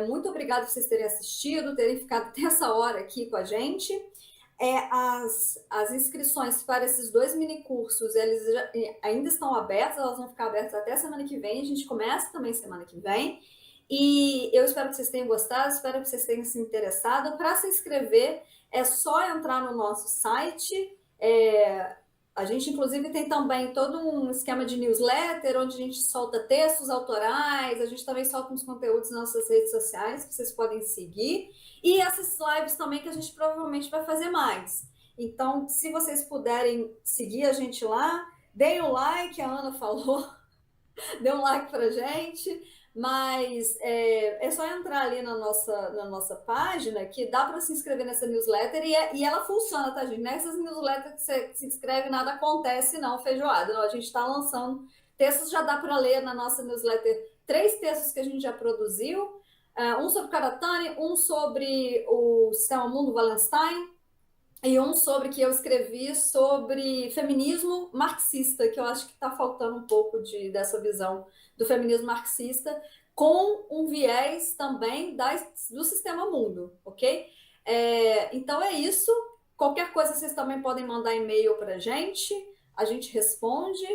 Muito obrigada por vocês terem assistido, terem ficado até essa hora aqui com a gente. As inscrições para esses 2 minicursos, eles ainda estão abertos, elas vão ficar abertas até semana que vem. A gente começa também semana que vem. E eu espero que vocês tenham gostado, espero que vocês tenham se interessado. Para se inscrever, é só entrar no nosso site. A gente, inclusive, tem também todo um esquema de newsletter, onde a gente solta textos autorais, a gente também solta uns conteúdos nas nossas redes sociais, que vocês podem seguir. E essas lives também que a gente provavelmente vai fazer mais. Então, se vocês puderem seguir a gente lá, deem o like, a Ana falou, dê um like pra gente, mas é só entrar ali na nossa página que dá para se inscrever nessa newsletter e ela funciona, tá, gente? Nessas newsletters que você se inscreve, nada acontece, não, feijoada. Não, a gente está lançando textos, já dá para ler na nossa newsletter 3 textos que a gente já produziu, um sobre Karatani, um sobre o Sistema Mundo Wallenstein, e um sobre que eu escrevi sobre feminismo marxista, que eu acho que está faltando um pouco dessa visão do feminismo marxista, com um viés também do sistema mundo, ok? Então é isso. Qualquer coisa vocês também podem mandar e-mail para a gente responde.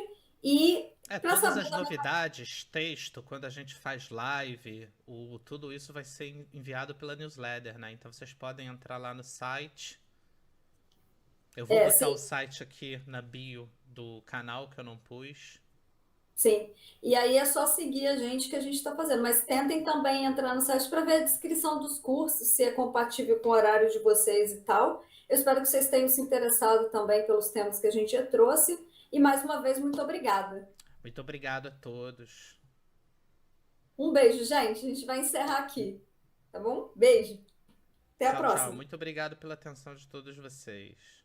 E para Todas saber as novidades, texto, quando a gente faz live, tudo isso vai ser enviado pela newsletter, né? Então vocês podem entrar lá no site. Eu vou botar o sim, site aqui na bio do canal que eu não pus. sim. E aí é só seguir a gente que a gente está fazendo. Mas tentem também entrar no site para ver a descrição dos cursos, se é compatível com o horário de vocês e tal. Eu espero que vocês tenham se interessado também pelos temas que a gente trouxe. E mais uma vez, muito obrigada. Muito obrigado a todos. Um beijo, gente. A gente vai encerrar aqui. Tá bom? Beijo. Até a Tchau, tchau. próxima. Muito obrigado pela atenção de todos vocês.